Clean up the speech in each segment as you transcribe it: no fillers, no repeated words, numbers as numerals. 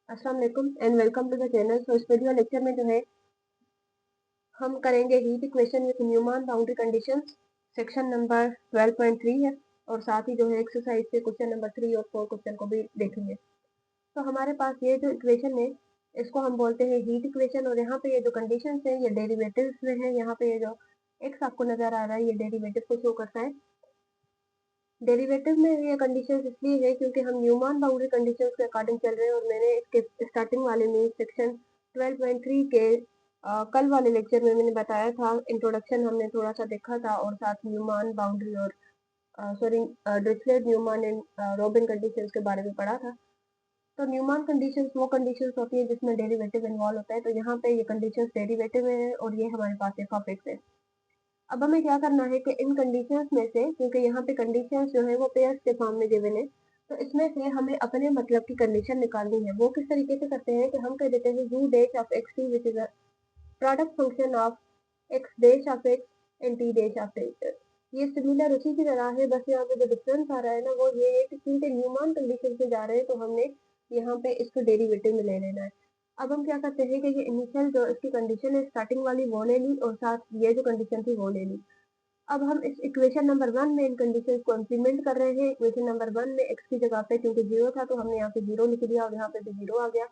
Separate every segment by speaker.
Speaker 1: अस्सलाम वालेकुम and welcome to the channel. इस वीडियो लेक्चर में जो है हम करेंगे heat equation with Neumann boundary conditions. Section number 12.3 है और साथ ही जो है एक्सरसाइज से क्वेश्चन नंबर 3 और 4 क्वेश्चन को भी देखेंगे। तो हमारे पास ये जो इक्वेशन है इसको हम बोलते हैं हीट इक्वेशन, और यहाँ पे ये जो कंडीशंस है ये डेरिवेटिव्स में है। यहाँ पे ये जो एक्स आपको नजर आ रहा है ये डेरिवेटिव को शो करता है। डेरिवेटिव में ये कंडीशंस इसलिए है क्योंकि हम न्यूमैन बाउंड्री कंडीशंस के अकॉर्डिंग चल रहे हैं, और मैंने इसके स्टार्टिंग वाले में सेक्शन 12.3 के कल वाले लेक्चर में मैंने बताया था, इंट्रोडक्शन हमने थोड़ा सा देखा था, और साथ न्यूमैन बाउंड्री और sorry Dirichlet Neumann and Robin conditions के बारे में पढ़ा था। तो न्यूमैन कंडीशंस वो कंडीशंस होती है जिसमें डेरिवेटिव इन्वॉल्व होता है। तो यहाँ पे ये कंडीशंस डेरिवेटिव है और ये हमारे पास एफ ऑफ एक्स है। अब हमें क्या करना है कि इन कंडीशंस में से, क्योंकि यहाँ पे कंडीशंस जो है वो पेयर्स के फॉर्म में गिवन है, तो इसमें से हमें अपने मतलब की कंडीशन निकालनी है। वो किस तरीके से करते हैं कि हम कह देते हैं u dash of x T which is a product function of x dash of x and T dash of x. ये सिमिलर उसी की तरह है, बस यहाँ पे जो डिफरेंस आ रहा है ना वो ये है कि क्योंकि न्यूमैन कंडीशन से जा रहे हैं तो हमने यहाँ पे इसको डेरिवेटिव में ले लेना है। अब हम क्या करते हैं कि ये इनिशियल जो इसकी कंडीशन है स्टार्टिंग वाली वो ले ली, और साथ ये जो कंडीशन थी वो ले ली। अब हम इस इक्वेशन नंबर 1 में इन कंडीशंस को इंप्लीमेंट कर रहे हैं। इक्वेशन नंबर 1 में x की जगह पे क्योंकि 0 था तो हमने यहाँ पे 0 लिख दिया और यहाँ पे भी 0 आ गया।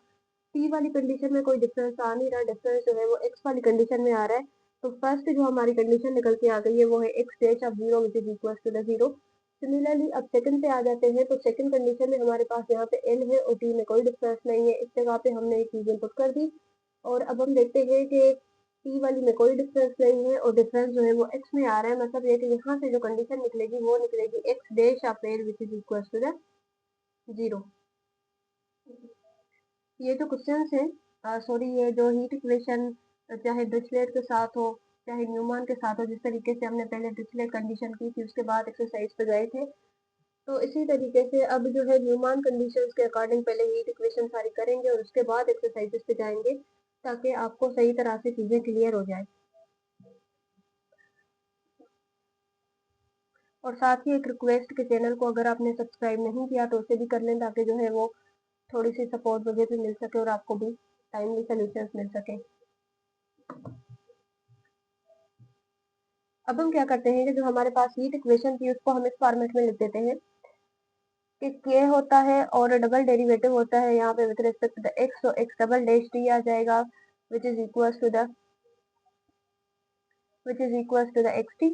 Speaker 1: t वाली कंडीशन में कोई डिफरेंस आ नहीं रहा, डिफरेंस जो है वो x वाली कंडीशन में आ रहा है। तो फर्स्ट जो हमारी कंडीशन निकल के आ गई है वो है x dash of 0 which is equal to the 0। Similarly अब सेकंड पे आ जाते हैं, तो सेकंड कंडीशन में हमारे पास यहाँ पे l है और t में कोई डिफरेंस नहीं है। इस जगह पे हमने ये चीजें पुट कर दी, और अब हम देखते हैं कि टी वाली में कोई डिफरेंस नहीं है और डिफरेंस जो है वो एक्स में आ रहा है। मतलब ये कि यहाँ से जो कंडीशन निकलेगी वो निकलेगी X dash of L which is equal to the 0। ये जो क्वेश्चंस है सॉरी ये जो हीट इक्वेशन चाहे डिरिचलेट के साथ हो चाहे न्यूमैन के साथ हो, जिस तरीके से हमने पहले डिरिचलेट कंडीशन की थी उसके बाद एक्सरसाइज पे गए थे, तो इसी तरीके से अब जो है न्यूमैन कंडीशंस के अकॉर्डिंग पहले हीट इक्वेशन सारी करेंगे और उसके बाद एक्सरसाइजेस पे जाएंगे ताकि आपको सही तरह से चीजें क्लियर हो जाए। और साथ ही एक रिक्वेस्ट के चैनल को अगर आपने सब्सक्राइब नहीं किया तो उसे भी कर लें ताकि जो है वो थोड़ी सी सपोर्ट मुझे भी मिल सके और आपको भी टाइमली सोल्यूशंस मिल सके। अब हम क्या करते हैं कि जो हमारे पास हीट इक्वेशन थी उसको हम इस फॉर्मेट में लिख देते हैं कि k होता है और डबल डेरिवेटिव होता है यहाँ पे with respect to the x, तो x डबल डैश t आ जाएगा which is equal to the X T.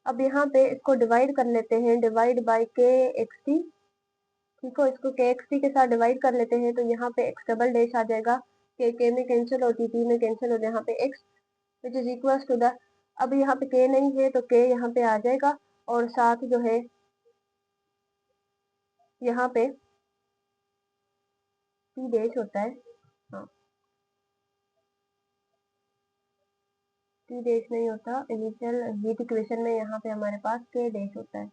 Speaker 1: अब यहाँ पे इसको डिवाइड कर लेते हैं, divide by K X T. ठीक है, इसको के एक्स टी के साथ डिवाइड कर लेते हैं तो यहाँ पे एक्स डबल डैश आ जाएगा, के में कैंसिल होती टी में कैंसिल हो, यहाँ पे X which is equal to the, अब यहाँ पे के नहीं है तो के यहाँ पे आ जाएगा, और साथ जो है यहाँ पे टी डैश होता है, हाँ टी डैश नहीं होता इनिशियल हीट इक्वेशन में, यहाँ पे हमारे पास के डैश होता है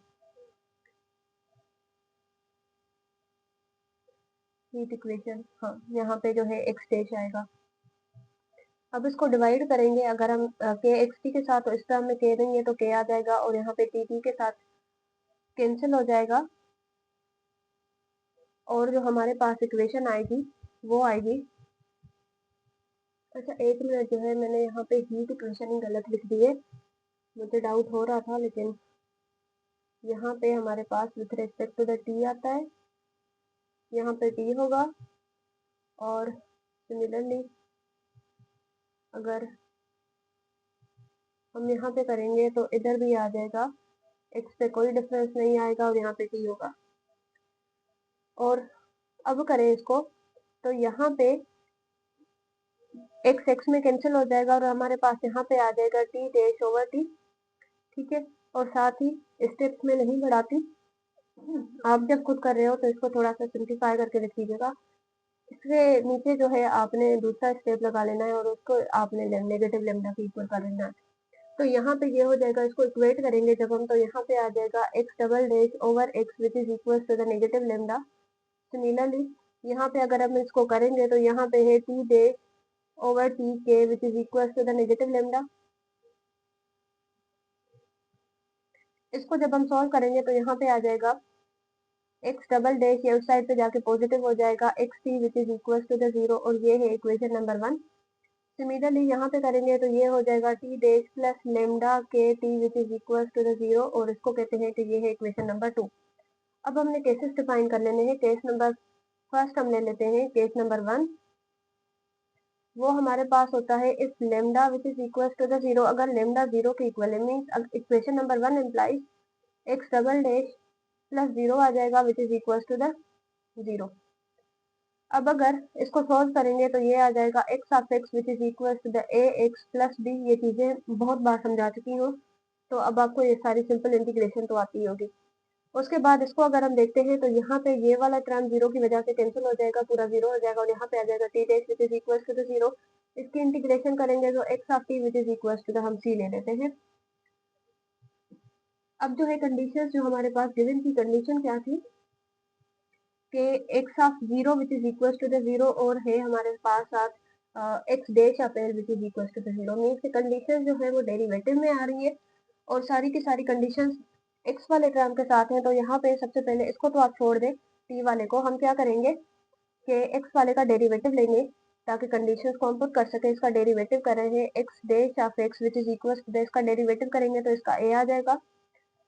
Speaker 1: हीट इक्वेशन। हाँ यहाँ पे जो है एक्स डैश आएगा। अब इसको डिवाइड करेंगे, अगर हम के एक्स टी के साथ, तो इस टर्म में के देंगे तो के आ जाएगा और यहाँ पे टी टी के साथ कैंसिल हो जाएगा, और जो हमारे पास इक्वेशन आएगी वो आएगी, अच्छा एक मिनट, जो है मैंने यहाँ पे हीट इक्वेशन ही गलत लिख दी है, मुझे डाउट हो रहा था, लेकिन यहाँ पे हमारे पास with respect to the T आता है, यहाँ पे टी होगा, और सिमिलरली अगर हम यहाँ पे करेंगे तो इधर भी आ जाएगा, एक्स पे कोई डिफरेंस नहीं आएगा और यहाँ पे टी होगा। और अब करें इसको तो यहाँ पे एक्स एक्स में कैंसिल हो जाएगा और हमारे पास यहाँ पे आ जाएगा टी डैश ओवर टी। ठीक है, और साथ ही स्टेप्स में नहीं बढ़ाती, आप जब खुद कर रहे हो तो इसको थोड़ा सा सिंप्लीफाई करके लिख लीजिएगा। इसके नीचे जो है आपने दूसरा स्टेप लगा लेना है और उसको आपने नेगेटिव लेमडा की इक्वल कर लेना है। तो यहाँ पे ये हो जाएगा, इसको इक्वेट करेंगे जब हम तो यहाँ पे आ जाएगा X double dash over X which is equal to the negative lambda. Similarly यहाँ पे अगर हम इसको करेंगे तो यहाँ पे है T dash over T K which is equal to the negative lambda. इसको जब हम सॉल्व करेंगे तो यहाँ पे आ जाएगा एक्स डबल डैश ये उस साइड पे जाके पॉजिटिव हो जाएगा, X T which is equal to the zero, और ये है इक्वेशन नंबर 1। सिमिलरली यहाँ पे करेंगे तो ये हो जाएगा T dash plus lambda K T which is equal to the zero, और इसको कहते हैं कि ये है इक्वेशन नंबर 2। अब हमने केसेस डिफाइन कर लेने हैं। केस नंबर फर्स्ट हम ले लेते हैं, केस नंबर 1। वो हमारे पास होता है if lambda which is equal to the zero, अगर लेमडा जीरो के इक्वल है, means equation number 1 implies x double dash plus zero आ जाएगा which is equal to the zero. अब अगर इसको सॉल्व करेंगे तो ये आ जाएगा x of x which is equal to the a x plus b. ये चीजें बहुत बार समझा चुकी हूँ, तो अब आपको ये सारी सिंपल इंटीग्रेशन तो आती होगी। उसके बाद इसको अगर हम देखते हैं तो यहाँ पे ये वाला टर्म जीरो की वजह से कैंसिल हो जाएगा, पूरा जीरो हो जाएगा, और यहाँ पे आ जाएगा T dash which is equal to the zero. इसकी इंटीग्रेशन करेंगे तो X of T which is equal to the, हम सी ले लेते हैं। अब जो है कंडीशन जो हमारे पास गिवन की कंडीशन क्या थी कि X of zero which is equal to the zero, और है हमारे पास साथ X dash of L which is equal to the zero. Means condition जो है वो डेरिवेटिव में आ रही है और सारी की सारी कंडीशन एक्स वाले टर्म के साथ हैं। तो यहाँ पे सबसे पहले इसको तो आप छोड़ दें, टी वाले को हम क्या करेंगे कि एक्स वाले का डेरिवेटिव लेंगे ताकि कंडीशंस को हम पुट कर सके। इसका डेरिवेटिव कर रहे हैं X dash of x which is equal to, इसका डेरिवेटिव करेंगे तो इसका ए आ जाएगा,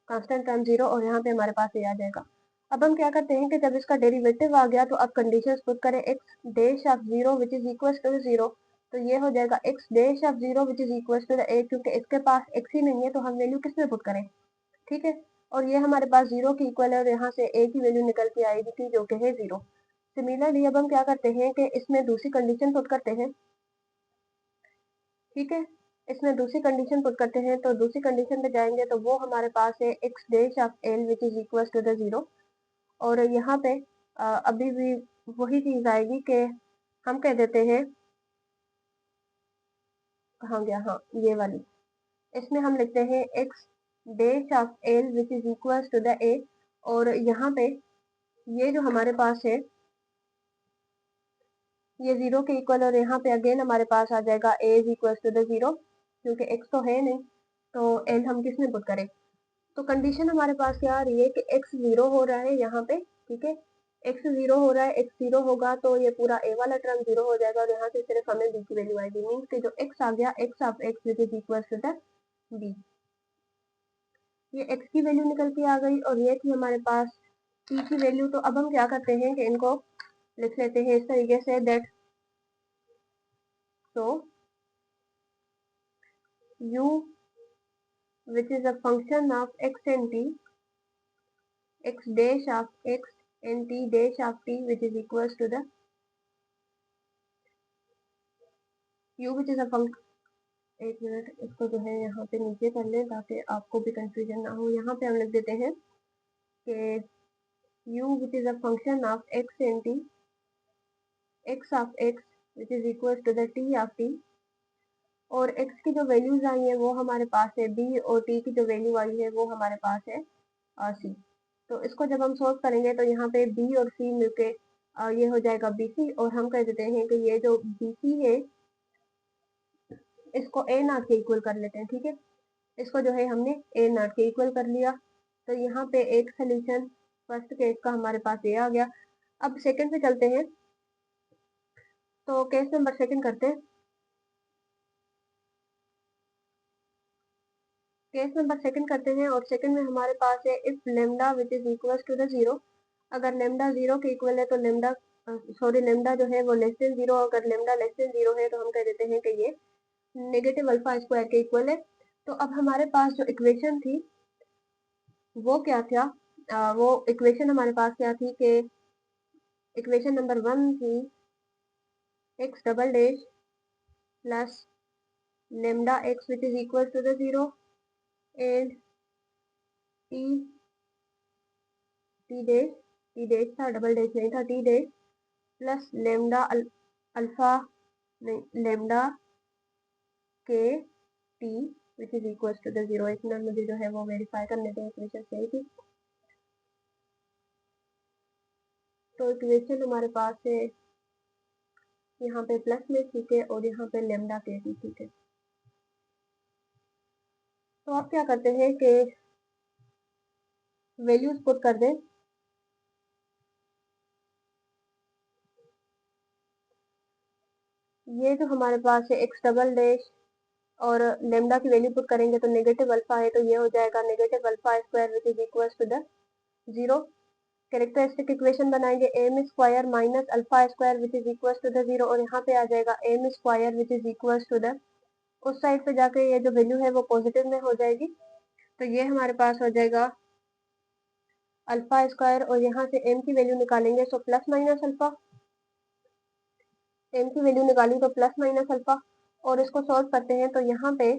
Speaker 1: कांस्टेंट टर्म जीरो, और यहाँ पे हमारे पास ए आ जाएगा। अब हम क्या करते हैं कि जब इसका डेरिवेटिव आ गया तो अब कंडीशंस पुट करें x dash of zero which is equal to zero, तो ये हो जाएगा x dash of zero which is equal to the ए, क्योंकि इसके पास एक्स ही नहीं है तो हम वैल्यू किस में पुट करें, ठीक है। और ये हमारे पास जीरो की इक्वल है और यहाँ से ए की वैल्यू निकल के आएगी थी जो कि है जीरो। सिमिलरली अब हम क्या करते हैं कि इसमें दूसरी कंडीशन पुट करते हैं, ठीक है। इसमें दूसरी कंडीशन पुट करते हैं तो दूसरी कंडीशन पे जाएंगे तो वो हमारे पास है x dash of L which is equal to the zero, और यहाँ पे अभी भी वही चीज आएगी कि हम कह देते हैं, कहाँ गया, हाँ ये वाली, इसमें हम लिखते हैं X dash of L which is equal to the A, और यहाँ पे ये जो हमारे पास है ये जीरो के इक्वल, और यहाँ पे अगेन हमारे पास आ जाएगा a is equal to the zero, क्योंकि एक्स तो है नहीं तो एल हम किस में पुट करें। तो कंडीशन हमारे पास क्या आ रही है कि एक्स जीरो हो रहा है यहाँ पे, ठीक है, एक्स जीरो हो रहा है, एक्स जीरो होगा तो ये पूरा ए वाला टर्म जीरो हो जाएगा और यहाँ से सिर्फ हमें बी की वैल्यू आएगी। मीन्स कि जो एक्स आ गया X of x which is equal to the B, ये एक्स की वैल्यू निकल के आ गई और ये थी हमारे पास टी की वैल्यू। तो अब हम क्या करते हैं कि इनको लिख लेते हैं इस तरीके से, that so u which is a function of x and t, x dash of x and t dash of t which is equals to the u which is a function, एक मिनट इसको जो है यहाँ पे नीचे कर लें ताकि आपको भी कंफ्यूजन ना हो। यहाँ पे हम लिख देते हैं कि u which is a function of x and t, x of x which is equals to the t of t, और x की जो वैल्यूज आई है वो हमारे पास है b, और t की जो वैल्यू आई है वो हमारे पास है c। तो इसको जब हम सोल्व करेंगे तो यहाँ पे b और c मिलके ये हो जाएगा bc, और हम कह देते हैं कि ये जो bc है इसको a नॉट के इक्वल कर लेते हैं, ठीक है। इसको जो है हमने a नॉट के इक्वल कर लिया, तो यहाँ पे एक सोल्यूशन फर्स्ट केस का हमारे पास ये आ गया। अब सेकंड पे चलते हैं, तो केस नंबर सेकंड करते हैं। केस नंबर सेकंड करते हैं और सेकंड में हमारे पास है if lambda which is equal to the zero, अगर लेमडा जीरो के इक्वल है तो लेमडा लेमडा जो है वो लेस देन जीरो, अगर लेमडा लेस देन जीरो है तो हम कह देते हैं कि ये नेगेटिव अल्फा स्क्वायर के इक्वल है। तो अब हमारे पास जो इक्वेशन थी वो क्या था, वो इक्वेशन हमारे पास क्या थी कि इक्वेशन नंबर 1 थी X double dash plus lambda X which is equal to the zero and T T dash था, डबल डैश नहीं था, T dash plus lambda alpha नहीं lambda K T which is equal to the zero. एक minute मुझे जो है वो verify करने दें इक्वेशन सही थी। तो इक्वेशन हमारे पास है यहाँ पे प्लस में, ठीक है, और यहाँ पे लेमडा के टी, ठीक है। तो आप क्या करते हैं कि वैल्यूज पुट कर दें, ये जो हमारे पास है एक्स डबल डैश और लेमडा की वैल्यू पुट करेंगे तो नेगेटिव अल्फा है, तो ये हो जाएगा negative alpha square which is equal to the 0। Characteristic equation बनाएंगे m square minus alpha square which is equal to the 0, और यहाँ पे आ जाएगा m square which is equal to the, उस साइड पे जाके ये जो वैल्यू है वो पॉजिटिव में हो जाएगी, तो ये हमारे पास हो जाएगा अल्फा स्क्वायर, और यहाँ से एम की वैल्यू निकालेंगे तो प्लस माइनस अल्फा, एम की वैल्यू निकाली तो प्लस माइनस अल्फा, और इसको सॉल्व करते हैं तो यहाँ पे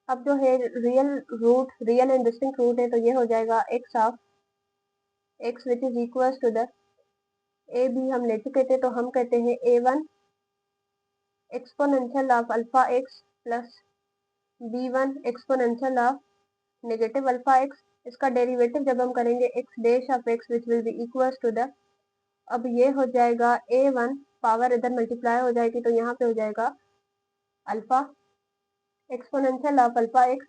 Speaker 1: अब जो है रियल एंड डिस्टिंक्ट रूट है, तो ये हो जाएगा x of x which is equal to the, A B हम ले चुके थे तो हम कहते हैं a1 exponential of alpha x plus b1 exponential of negative alpha X. इसका डेरिवेटिव जब हम करेंगे X dash of x which will be equal to the, अब ये हो जाएगा a1 पावर इधर मल्टीप्लाई हो जाएगी तो यहाँ पे हो जाएगा alpha exponential of alpha x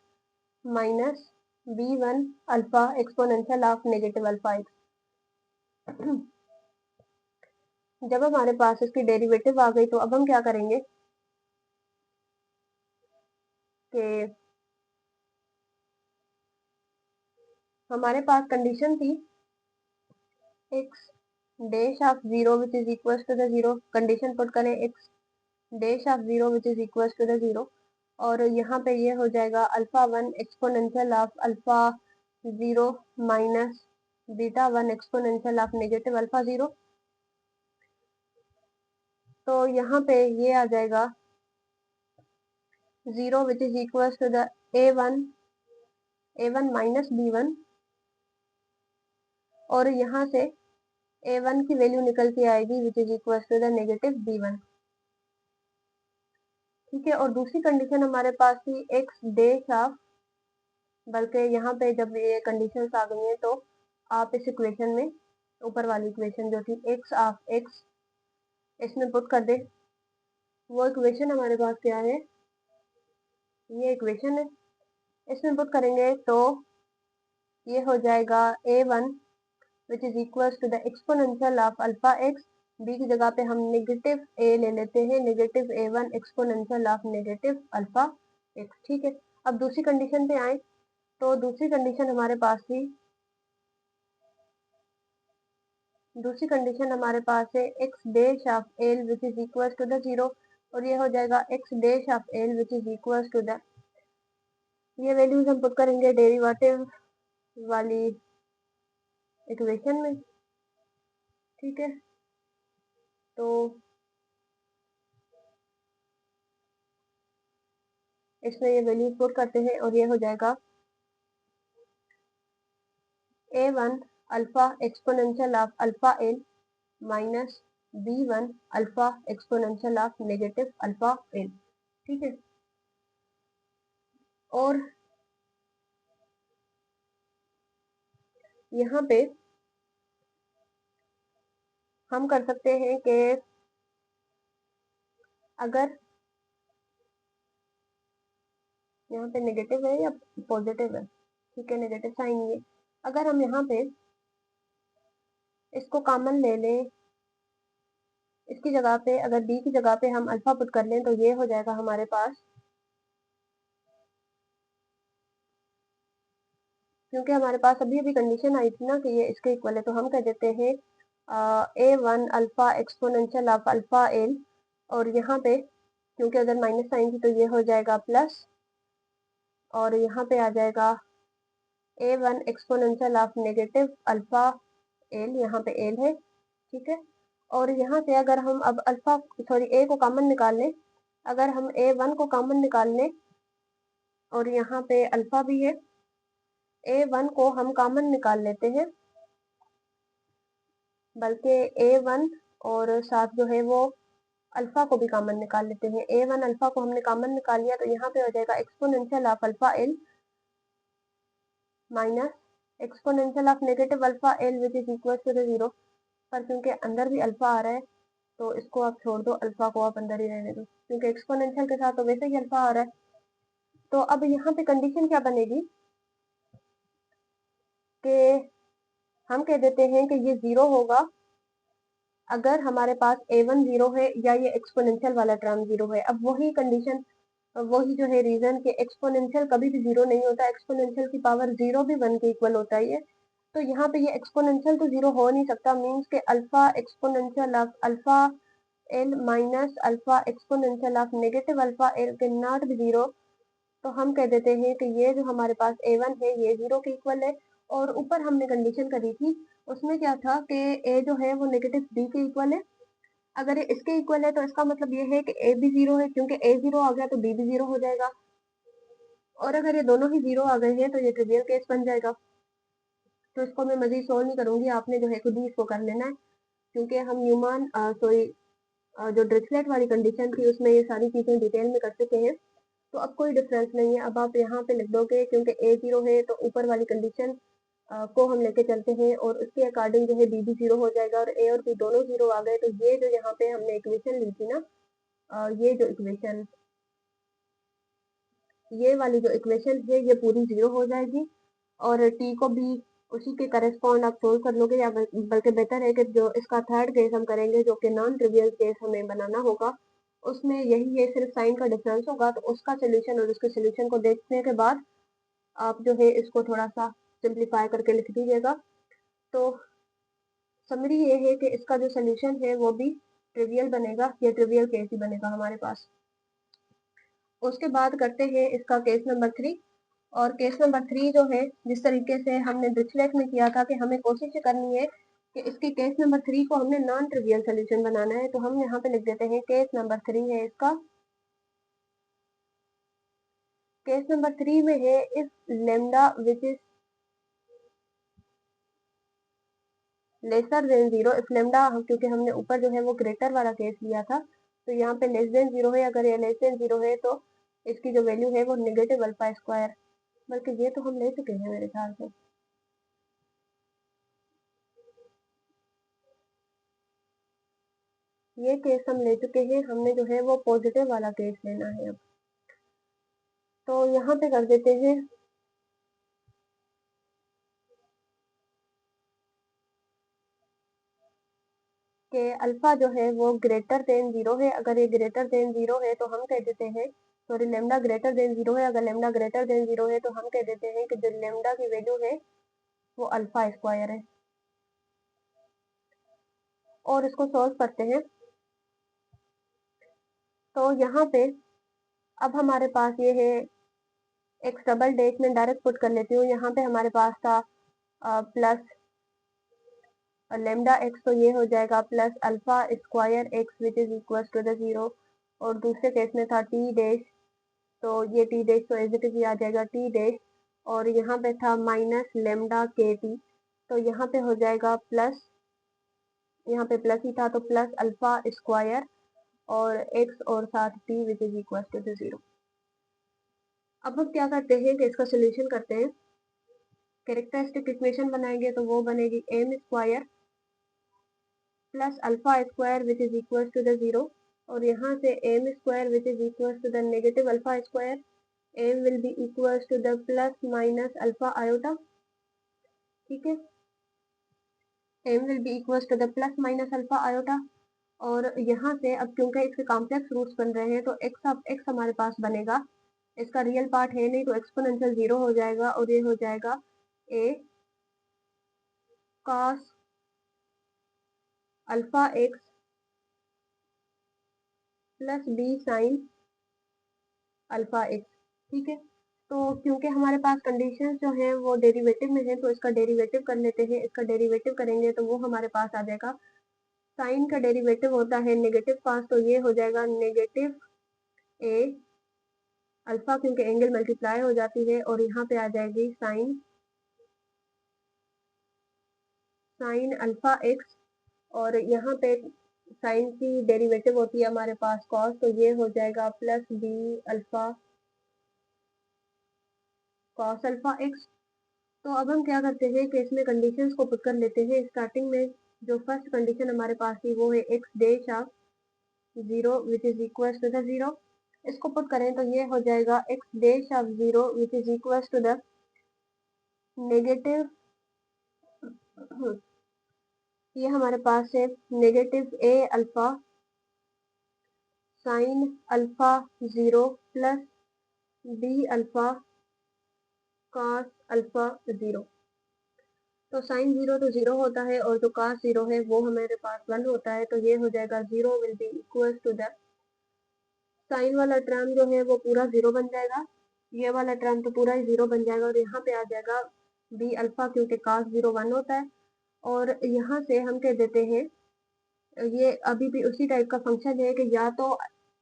Speaker 1: minus b1 alpha exponential of negative alpha x. जब हमारे पास इसकी डेरिवेटिव आ गई तो अब हम क्या करेंगे कि हमारे पास कंडीशन थी x dash of 0 which is equal to the 0, condition put करें x dash of 0 which is equal to the 0, और यहाँ पे ये हो जाएगा alpha 1 exponential of alpha 0 minus beta 1 exponential of negative alpha 0, तो यहाँ पे ये आ जाएगा 0 which is equal to the a1 minus b1, और यहाँ से a1 की वैल्यू निकल के आएगी which is equal to the negative b1। ठीक है, और दूसरी कंडीशन हमारे पास थी एक्स डैश ऑफ, बल्कि यहाँ पे जब ये कंडीशन आ गई हैं तो आप इस इक्वेशन में ऊपर वाली इक्वेशन जो थी एक्स ऑफ एक्स इसमें पुट कर दे। वो इक्वेशन हमारे पास क्या है, ये इक्वेशन है, इसमें पुट करेंगे तो ये हो जाएगा a1 which is equal to the exponential of alpha X, B की जगह पे हम नेगेटिव ए ले लेते हैं, negative a1 exponential of negative alpha x. ठीक है, अब दूसरी कंडीशन पे आए तो दूसरी कंडीशन हमारे पास थी, दूसरी कंडीशन हमारे पास है x dash of L which is equal to the 0, और ये हो जाएगा x dash of L which is equal to the, ये वैल्यूज हम पुट करेंगे डेरिवेटिव वाली इक्वेशन में। ठीक है, तो इसमें ये वैल्यूज पुट करते हैं और ये हो जाएगा a1 alpha exponential of alpha l minus b1 alpha exponential of negative alpha L. ठीक है, और यहाँ पे हम कर सकते हैं कि अगर यहाँ पे नेगेटिव है या पॉजिटिव है, ठीक है नेगेटिव साइन ये, अगर हम यहाँ पे इसको कॉमन ले लें, इसकी जगह पे अगर b की जगह पे हम अल्फा पुट कर लें तो ये हो जाएगा हमारे पास, क्योंकि हमारे पास अभी अभी कंडीशन आई थी ना कि ये इसके इक्वल है, तो हम कह देते हैं a1 alpha exponential of alpha L, और यहाँ पे क्योंकि अगर माइनस साइन थी तो ये हो जाएगा प्लस, और यहाँ पे आ जाएगा a1 exponential of negative alpha L, यहाँ पे एल है। ठीक है, और यहाँ से अगर हम अब अल्फा सॉरी ए को कॉमन निकाल लें, अगर हम a1 को कॉमन निकाल लें और यहाँ पे अल्फा भी है, a1 को हम कॉमन निकाल लेते हैं, बल्कि a1 और साथ जो है वो अल्फा को भी कॉमन निकाल लेते हैं। a1 अल्फा को हमने कॉमन निकाल लिया तो यहाँ पे हो जाएगा exponential of alpha l minus exponential of negative alpha l which is equal to the 0, पर क्योंकि अंदर भी अल्फा आ रहा है तो इसको आप छोड़ दो, अल्फा को आप अंदर ही रहने दो, क्योंकि एक्सपोनेंशियल के साथ तो वैसे ही अल्फा आ रहा है। तो अब यहाँ पे कंडीशन क्या बनेगी कि हम कह देते हैं कि ये 0 होगा अगर हमारे पास a1 जीरो है या ये एक्सपोनेंशियल वाला टर्म जीरो है। अब वही कंडीशन, वही जो है रीजन कि एक्सपोनेंशियल कभी भी जीरो नहीं होता, एक्सपोनेंशियल की पावर जीरो भी 1 के इक्वल होता है ये। तो यहाँ पे ये एक्सपोनेंशियल तो जीरो हो नहीं सकता, मीन्स के alpha exponential of alpha l minus alpha exponential of negative alpha L can not be zero. तो हम कह देते हैं कि ये जो हमारे पास a1 है ये जीरो के इक्वल है। और ऊपर हमने कंडीशन करी थी, उसमें क्या था कि a जो है वो नेगेटिव b के इक्वल है। अगर ये इसके इक्वल है तो इसका मतलब ये है कि a भी जीरो है, क्योंकि a जीरो आ गया तो b भी जीरो हो जाएगा। और अगर ये दोनों ही जीरो आ गए हैं तो ये ट्रिवियल केस बन जाएगा। तो इसको मैं मजीद सोल्व नहीं करूंगी, आपने जो है खुद ही इसको कर लेना है, क्योंकि हम न्यूमान सॉरी जो ड्रिचलेट वाली कंडीशन थी उसमें ये सारी चीजें डिटेल में कर चुके हैं। तो अब कोई डिफरेंस नहीं है, अब आप यहाँ पे लिख दोगे क्योंकि a जीरो है तो ऊपर वाली कंडीशन को हम लेके चलते हैं और उसके अकॉर्डिंग जो है b भी जीरो हो जाएगा और a और b दोनों जीरो आ गए। तो ये जो यहाँ पे हमने इक्वेशन ली थी ना, ये जो इक्वेशन, ये वाली जो इक्वेशन है ये पूरी जीरो हो जाएगी। और t को भी उसी के करस्पॉन्ड आप सोल्व कर लोगे, या बल्कि बेहतर है कि जो इसका थर्ड केस हम करेंगे जो कि नॉन ट्रिवियल केस हमें बनाना होगा, उसमें यही है, सिर्फ साइन का डिफरेंस होगा। तो उसका सोल्यूशन और उसके सोल्यूशन को देखने के बाद आप जो है इसको थोड़ा सा सिंप्लीफाई करके लिख दीजिएगा। तो समरी ये है कि इसका जो सोल्यूशन है वो भी ट्रिवियल बनेगा, ये ट्रिवियल केस ही बनेगा हमारे पास। उसके बाद करते हैं इसका केस नंबर 3। और केस नंबर 3 जो है, जिस तरीके से हमने डिरिचलेट में किया था कि हमें कोशिश करनी है कि इसके केस नंबर 3 को हमने नॉन ट्रिवियल सोल्यूशन बनाना है। तो हम यहाँ पे लिख देते हैं केस नंबर 3 है इसका। केस नंबर 3 में है if lambda which is lesser than zero, if lambda, क्योंकि हमने ऊपर जो है वो ग्रेटर वाला केस लिया था, तो यहाँ पे लेस देन जीरो है। अगर ये लेस देन जीरो है तो इसकी जो वैल्यू है वो नेगेटिव अल्फा स्क्वायर, बल्कि ये तो हम ले चुके हैं मेरे ख्याल से, ये केस हम ले चुके हैं। हमने जो है वो पॉजिटिव वाला केस लेना है अब। तो यहाँ पे कर देते हैं कि अल्फा जो है वो ग्रेटर देन जीरो है। अगर ये ग्रेटर देन जीरो है तो हम कह देते हैं, sorry lambda greater than zero है, अगर लेमडा ग्रेटर देन जीरो है तो हम कह देते हैं कि जो लेमडा की वैल्यू है वो अल्फा स्क्वायर है। और इसको सॉल्व करते हैं। तो यहाँ पे अब हमारे पास ये है एक्स डबल डैश में डायरेक्ट पुट कर लेती हूँ। यहाँ पे हमारे पास था प्लस लेमडा एक्स, तो ये हो जाएगा plus alpha square x which is equal to the zero. और दूसरे केस में था टी डैश, तो ये टी डैश तो एज इट इज आ जाएगा टी डैश। और यहाँ पे था माइनस लेमडा के टी, तो यहाँ पे हो जाएगा प्लस, यहाँ पे प्लस ही था तो प्लस अल्फा स्क्वायर और एक्स और साथ t which is equal to the zero. अब हम क्या करते हैं कि इसका सोल्यूशन करते हैं। कैरेक्टरिस्टिक इक्वेशन बनाएंगे तो वो बनेगी m square plus alpha square which is equal to the zero. और यहाँ से m square which is equal to the negative alpha square, m will be equal to the plus minus alpha iota. ठीक है, m will be equal to the plus minus alpha iota. और यहाँ से अब क्योंकि इसके कॉम्प्लेक्स रूट्स बन रहे हैं तो एक्स हमारे पास बनेगा, इसका रियल पार्ट है नहीं तो एक्सपोनेंशियल जीरो हो जाएगा और ये हो जाएगा a cos alpha x plus b sine alpha x. ठीक है, तो क्योंकि हमारे पास कंडीशंस जो है वो डेरिवेटिव में है तो इसका डेरिवेटिव कर लेते हैं। इसका डेरिवेटिव करेंगे तो वो हमारे पास आ जाएगा, साइन का डेरिवेटिव होता है नेगेटिव कॉस, तो ये हो जाएगा नेगेटिव ए अल्फा, क्योंकि एंगल मल्टीप्लाई हो जाती है। और यहाँ पे आ जाएगी साइन साइन अल्फा एक्स। और यहाँ पे साइन की डेरिवेटिव होती है हमारे पास कॉस, तो ये हो जाएगा plus b alpha cos alpha x. तो अब हम क्या करते हैं कि इसमें कंडीशंस को पुट कर लेते हैं। स्टार्टिंग में जो फर्स्ट कंडीशन हमारे पास थी वो है x dash of zero which is equal to the zero. इसको पुट करें तो ये हो जाएगा x dash of zero which is equal to the negative ये हमारे पास है negative a alpha sine alpha 0 plus b alpha cos alpha 0। तो साइन 0 तो 0 होता है और जो कॉस 0 है वो हमारे पास 1 होता है, तो ये हो जाएगा 0 will be equal to the sine वाला टर्म जो है वो पूरा 0 बन जाएगा, ये वाला टर्म तो पूरा ही 0 बन जाएगा और यहाँ पे आ जाएगा बी अल्फा क्योंकि कॉस 0 1 होता है। और यहाँ से हम कह देते हैं ये अभी भी उसी टाइप का फंक्शन है कि या तो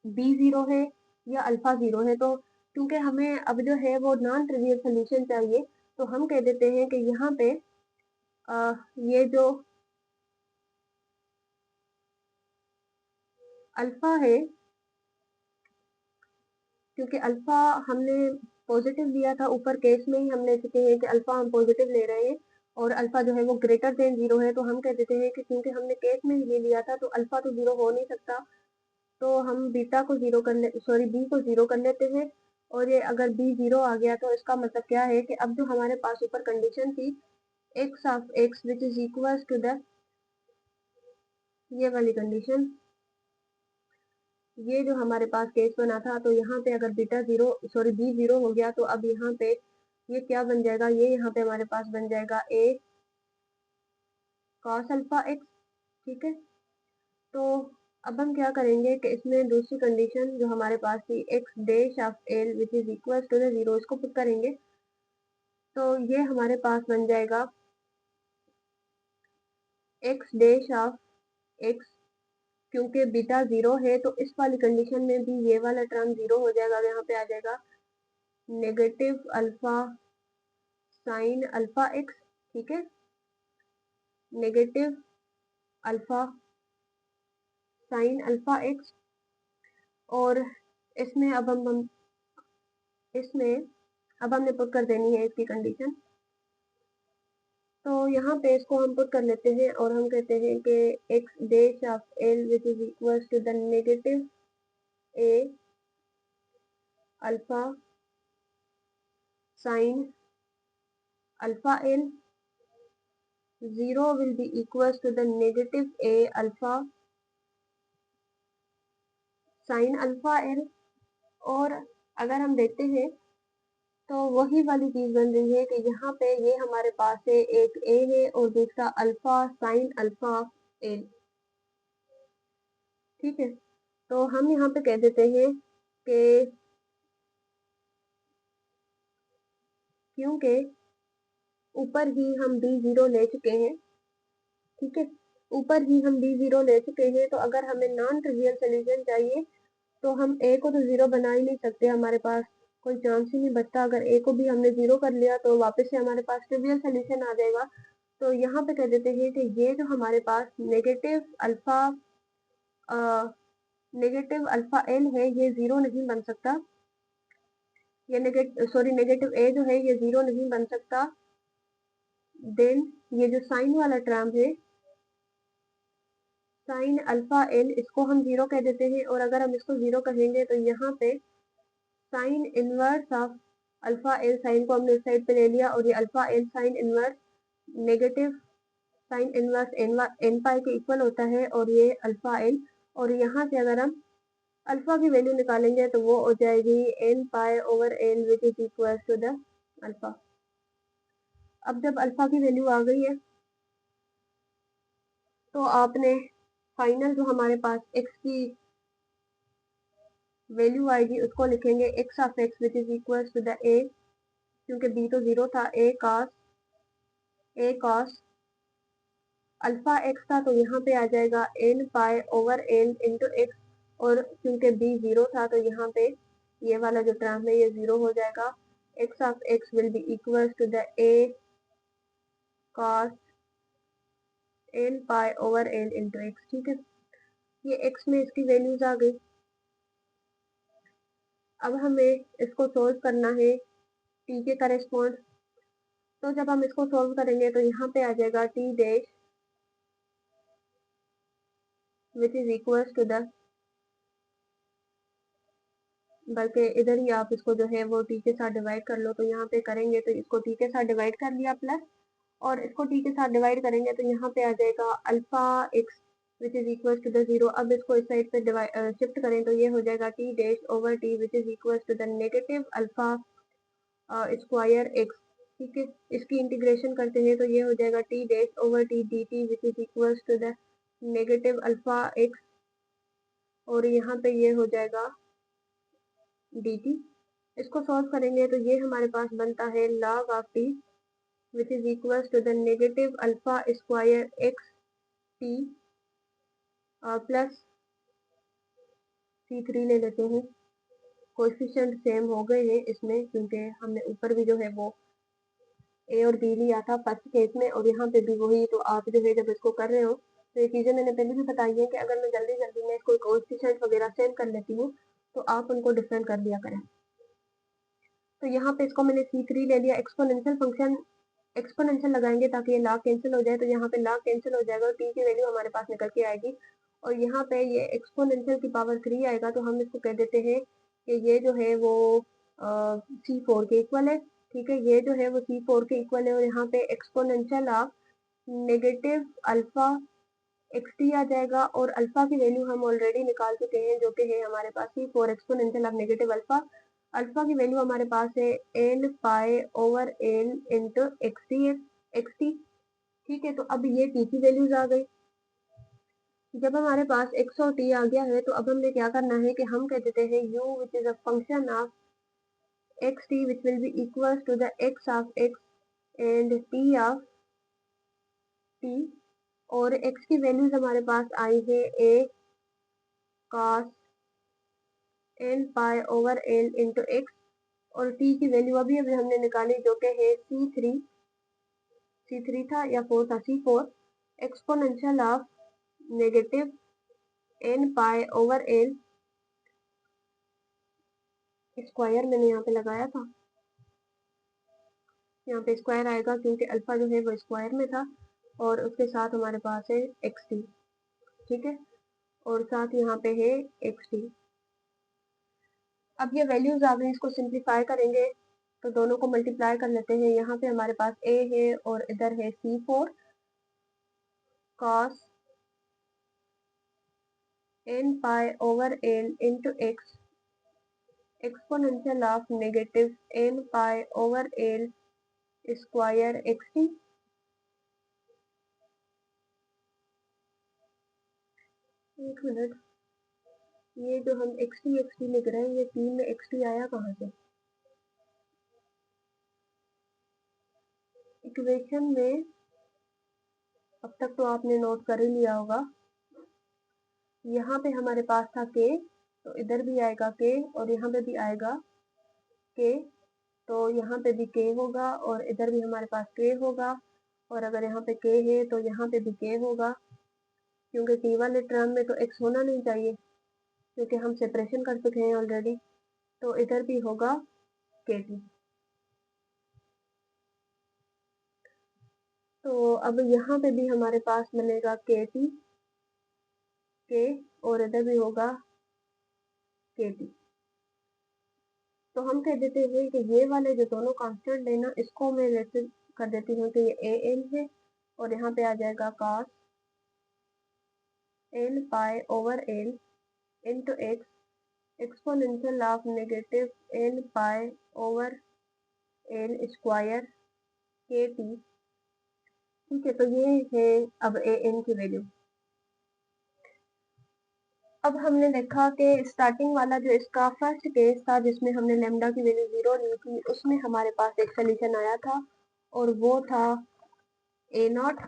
Speaker 1: बी 0 है या अल्फा 0 है। तो क्योंकि हमें अब जो है वो नॉन ट्रिवियल सोल्यूशन चाहिए, तो हम कह देते हैं कि यहाँ पे ये जो अल्फा है, क्योंकि अल्फा हमने पॉजिटिव लिया था ऊपर केस में ही हम ले चुके हैं कि अल्फा हम पॉजिटिव ले रहे हैं और अल्फा जो है वो ग्रेटर देन 0 है, तो हम कह देते हैं कि क्योंकि हमने केस में ही ले लिया था तो अल्फा तो 0 हो नहीं सकता, तो हम बीटा को 0 कर ले सॉरी बी को 0 कर लेते हैं। और ये अगर बी 0 आ गया तो इसका मतलब क्या है कि अब जो हमारे पास ऊपर कंडीशन थी x of x which is equal to the ये वाली कंडीशन, ये जो हमारे पास केस बना था, तो यहाँ पे अगर बीटा 0 सॉरी बी 0 हो गया तो अब यहाँ पे ये क्या बन जाएगा, ये यहाँ पे हमारे पास बन जाएगा ए कॉस अल्फा एक्स। ठीक है, तो अब हम क्या करेंगे कि इसमें दूसरी कंडीशन जो हमारे पास थी x dash of L which is equal to the 0 इसको पुट करेंगे, तो ये हमारे पास बन जाएगा एक्स डैश ऑफ एक्स क्योंकि बीटा 0 है तो इस वाली कंडीशन में भी ये वाला टर्म 0 हो जाएगा, यहाँ पे आ जाएगा negative alpha sine alpha x. ठीक है, negative alpha sine alpha x. और इसमें अब हम इसमें अब हमने पुट कर देनी है इसकी कंडीशन, तो यहाँ पे इसको हम पुट कर लेते हैं और हम कहते हैं कि x dash of L which is equal to the negative a alpha sine alpha l 0 will be equals to the negative a alpha sin alpha L. और अगर हम देखते हैं तो वही वाली चीज बन रही है कि यहाँ पे ये हमारे पास है एक ए है और दूसरा अल्फा साइन अल्फा एल। ठीक है, तो हम यहाँ पे कह देते हैं कि क्योंकि ऊपर ही हम बी 0 ले चुके हैं, ठीक है, ऊपर ही हम बी 0 ले चुके हैं, तो अगर हमें नॉन ट्रिवियल सोल्यूशन चाहिए तो हम ए को तो 0 बना ही नहीं सकते, हमारे पास कोई चांस ही नहीं बचता। अगर ए को भी हमने 0 कर लिया तो वापस से हमारे पास ट्रिवियल सोल्यूशन आ जाएगा। तो यहाँ पे कह देते हैं कि ये जो हमारे पास नेगेटिव अल्फा एल है ये 0 नहीं बन सकता, ये नेगेटिव ए जो है ये 0 नहीं बन सकता। देन ये जो साइन वाला टर्म है साइन अल्फा एल इसको हम 0 कह देते हैं, और अगर हम इसको 0 कहेंगे तो यहाँ पे sine inverse of alpha l, sine को हमने इस साइड पे ले लिया और ये alpha l sine inverse negative sine inverse n pi के इक्वल होता है और ये अल्फा एल। और यहाँ से अगर हम अल्फा की वैल्यू निकालेंगे तो वो हो जाएगी n pi over l which is equal to the alpha. अब जब अल्फा की वैल्यू आ गई है तो आपने फाइनल जो हमारे पास एक्स की वैल्यू आएगी उसको लिखेंगे x of x which is equal to the ए, क्योंकि बी तो 0 था, ए कॉस अल्फा एक्स था तो यहाँ पे आ जाएगा n pi over n into x, और क्योंकि बी 0 था तो यहाँ पे ये वाला जो टर्म है ये 0 हो जाएगा। X of x will be equal to the a cos n pi over n into x. ठीक है, ये एक्स में इसकी वैल्यूज आ गई। अब हमें इसको सोल्व करना है टी के करेस्पॉन्ड, तो जब हम इसको सोल्व करेंगे तो यहाँ पे आ जाएगा T dash which is equal to the, बल्कि इधर ही आप इसको जो है वो टी के साथ डिवाइड कर लो, तो यहाँ पे करेंगे तो इसको टी के साथ डिवाइड कर लिया प्लस, और इसको टी के साथ डिवाइड करेंगे तो यहाँ पे आ जाएगा alpha x which is equal to the zero. अब इसको इस साइड पे शिफ्ट करें तो ये हो जाएगा T dash over t which is equal to the negative alpha square x. ठीक है, इसकी इंटीग्रेशन करते हैं तो ये हो जाएगा T dash over t d t which is equal to the negative alpha x, और यहाँ पे ये हो जाएगा डी टी। इसको सॉल्व करेंगे तो ये हमारे पास बनता है log of T which is equal to the negative alpha square x t plus C3 ले लेते हैं। कोएफिशिएंट सेम हो गए हैं इसमें क्योंकि हमने ऊपर भी जो है वो ए और बी लिया था फर्स्ट केस में, और यहाँ पे भी वही। तो आप जो है जब इसको कर रहे हो तो ये चीज़ें मैंने पहले भी बताई है कि अगर मैं जल्दी जल्दी में कोई कोएफिशिएंट वगैरह सेम कर लेती हूँ तो आप उनको डिफरेंट कर लिया करें। तो यहाँ पे इसको मैंने C3 ले लिया। एक्सपोनेंशियल फंक्शन एक्सपोनेंशियल लगाएंगे ताकि ये log कैंसिल हो जाए, तो यहाँ पे log कैंसिल हो जाएगा और t की वैल्यू हमारे पास निकल के आएगी, और यहाँ पे ये एक्सपोनेंशियल की पावर 3 आएगा तो हम इसको कह देते हैं कि ये जो है वो C4 के इक्वल है। ठीक है, ये जो है वो C4 के इक्वल है, और यहाँ पे exponential of negative alpha x t आ जाएगा, और अल्फा की वैल्यू हम ऑलरेडी निकाल चुके हैं जो कि है हमारे पास C4 exponential of negative alpha. Alpha की वैल्यू हमारे पास है n pi over n into x T. ठीक है, तो अब ये टी की वैल्यूज आ गई। जब हमारे पास एक्स और टी आ गया है तो अब हमने क्या करना है कि हम कह देते हैं u which is a function of x T which will be equal to the x of x and t of t, और एक्स की वैल्यूज हमारे पास आई है a cos n pi over n into x, और t की value अभी अभी हमने निकाली जो कि है C3 था या 4 था, C4 exponential of negative n pi over n square मैंने यहाँ पे लगाया था। यहाँ पे स्क्वायर आएगा क्योंकि अल्फा जो है वो स्क्वायर में था, और उसके साथ हमारे पास है एक्स टी। ठीक है, और साथ यहाँ पे है एक्स टी। अब ये वैल्यूज आ गई, इसको सिंप्लीफाई करेंगे तो दोनों को मल्टीप्लाई कर लेते हैं। यहाँ पे हमारे पास a है और इधर है C4 cos n pi over n into x exponential of negative n pi over n square x T. एक मिनट, ये जो हम एक्स टी लिख रहे हैं ये तीन में एक्स टी आया कहाँ से? इक्वेशन में अब तक तो आपने नोट कर ही लिया होगा। यहाँ पे हमारे पास था के, तो इधर भी आएगा के और यहाँ पे भी आएगा के, तो यहाँ पे भी के होगा और इधर भी हमारे पास के होगा, और अगर यहाँ पे के है तो यहाँ पे भी के होगा, क्योंकि टी वाले टर्म में तो एक्स होना नहीं चाहिए क्योंकि हम सेपरेशन कर चुके हैं ऑलरेडी। तो इधर भी होगा के टी। तो अब यहाँ पे भी हमारे पास बनेगा के टी के, और इधर भी होगा के टी। तो हम कह देते हैं कि ये वाले जो दोनों कांस्टेंट है ना, इसको मैं वैसे कर देती हूँ कि ये ए एन है, और यहाँ पे आ जाएगा cos n pi over n into x exponential of negative n pi over n square के टी। ठीक है, तो ये है अब ए एन की वैल्यू। अब हमने देखा कि स्टार्टिंग वाला जो इसका फर्स्ट केस था जिसमें हमने लेमडा की वैल्यू 0 ली थी, उसमें हमारे पास एक सोल्यूशन आया था और वो था ए नॉट,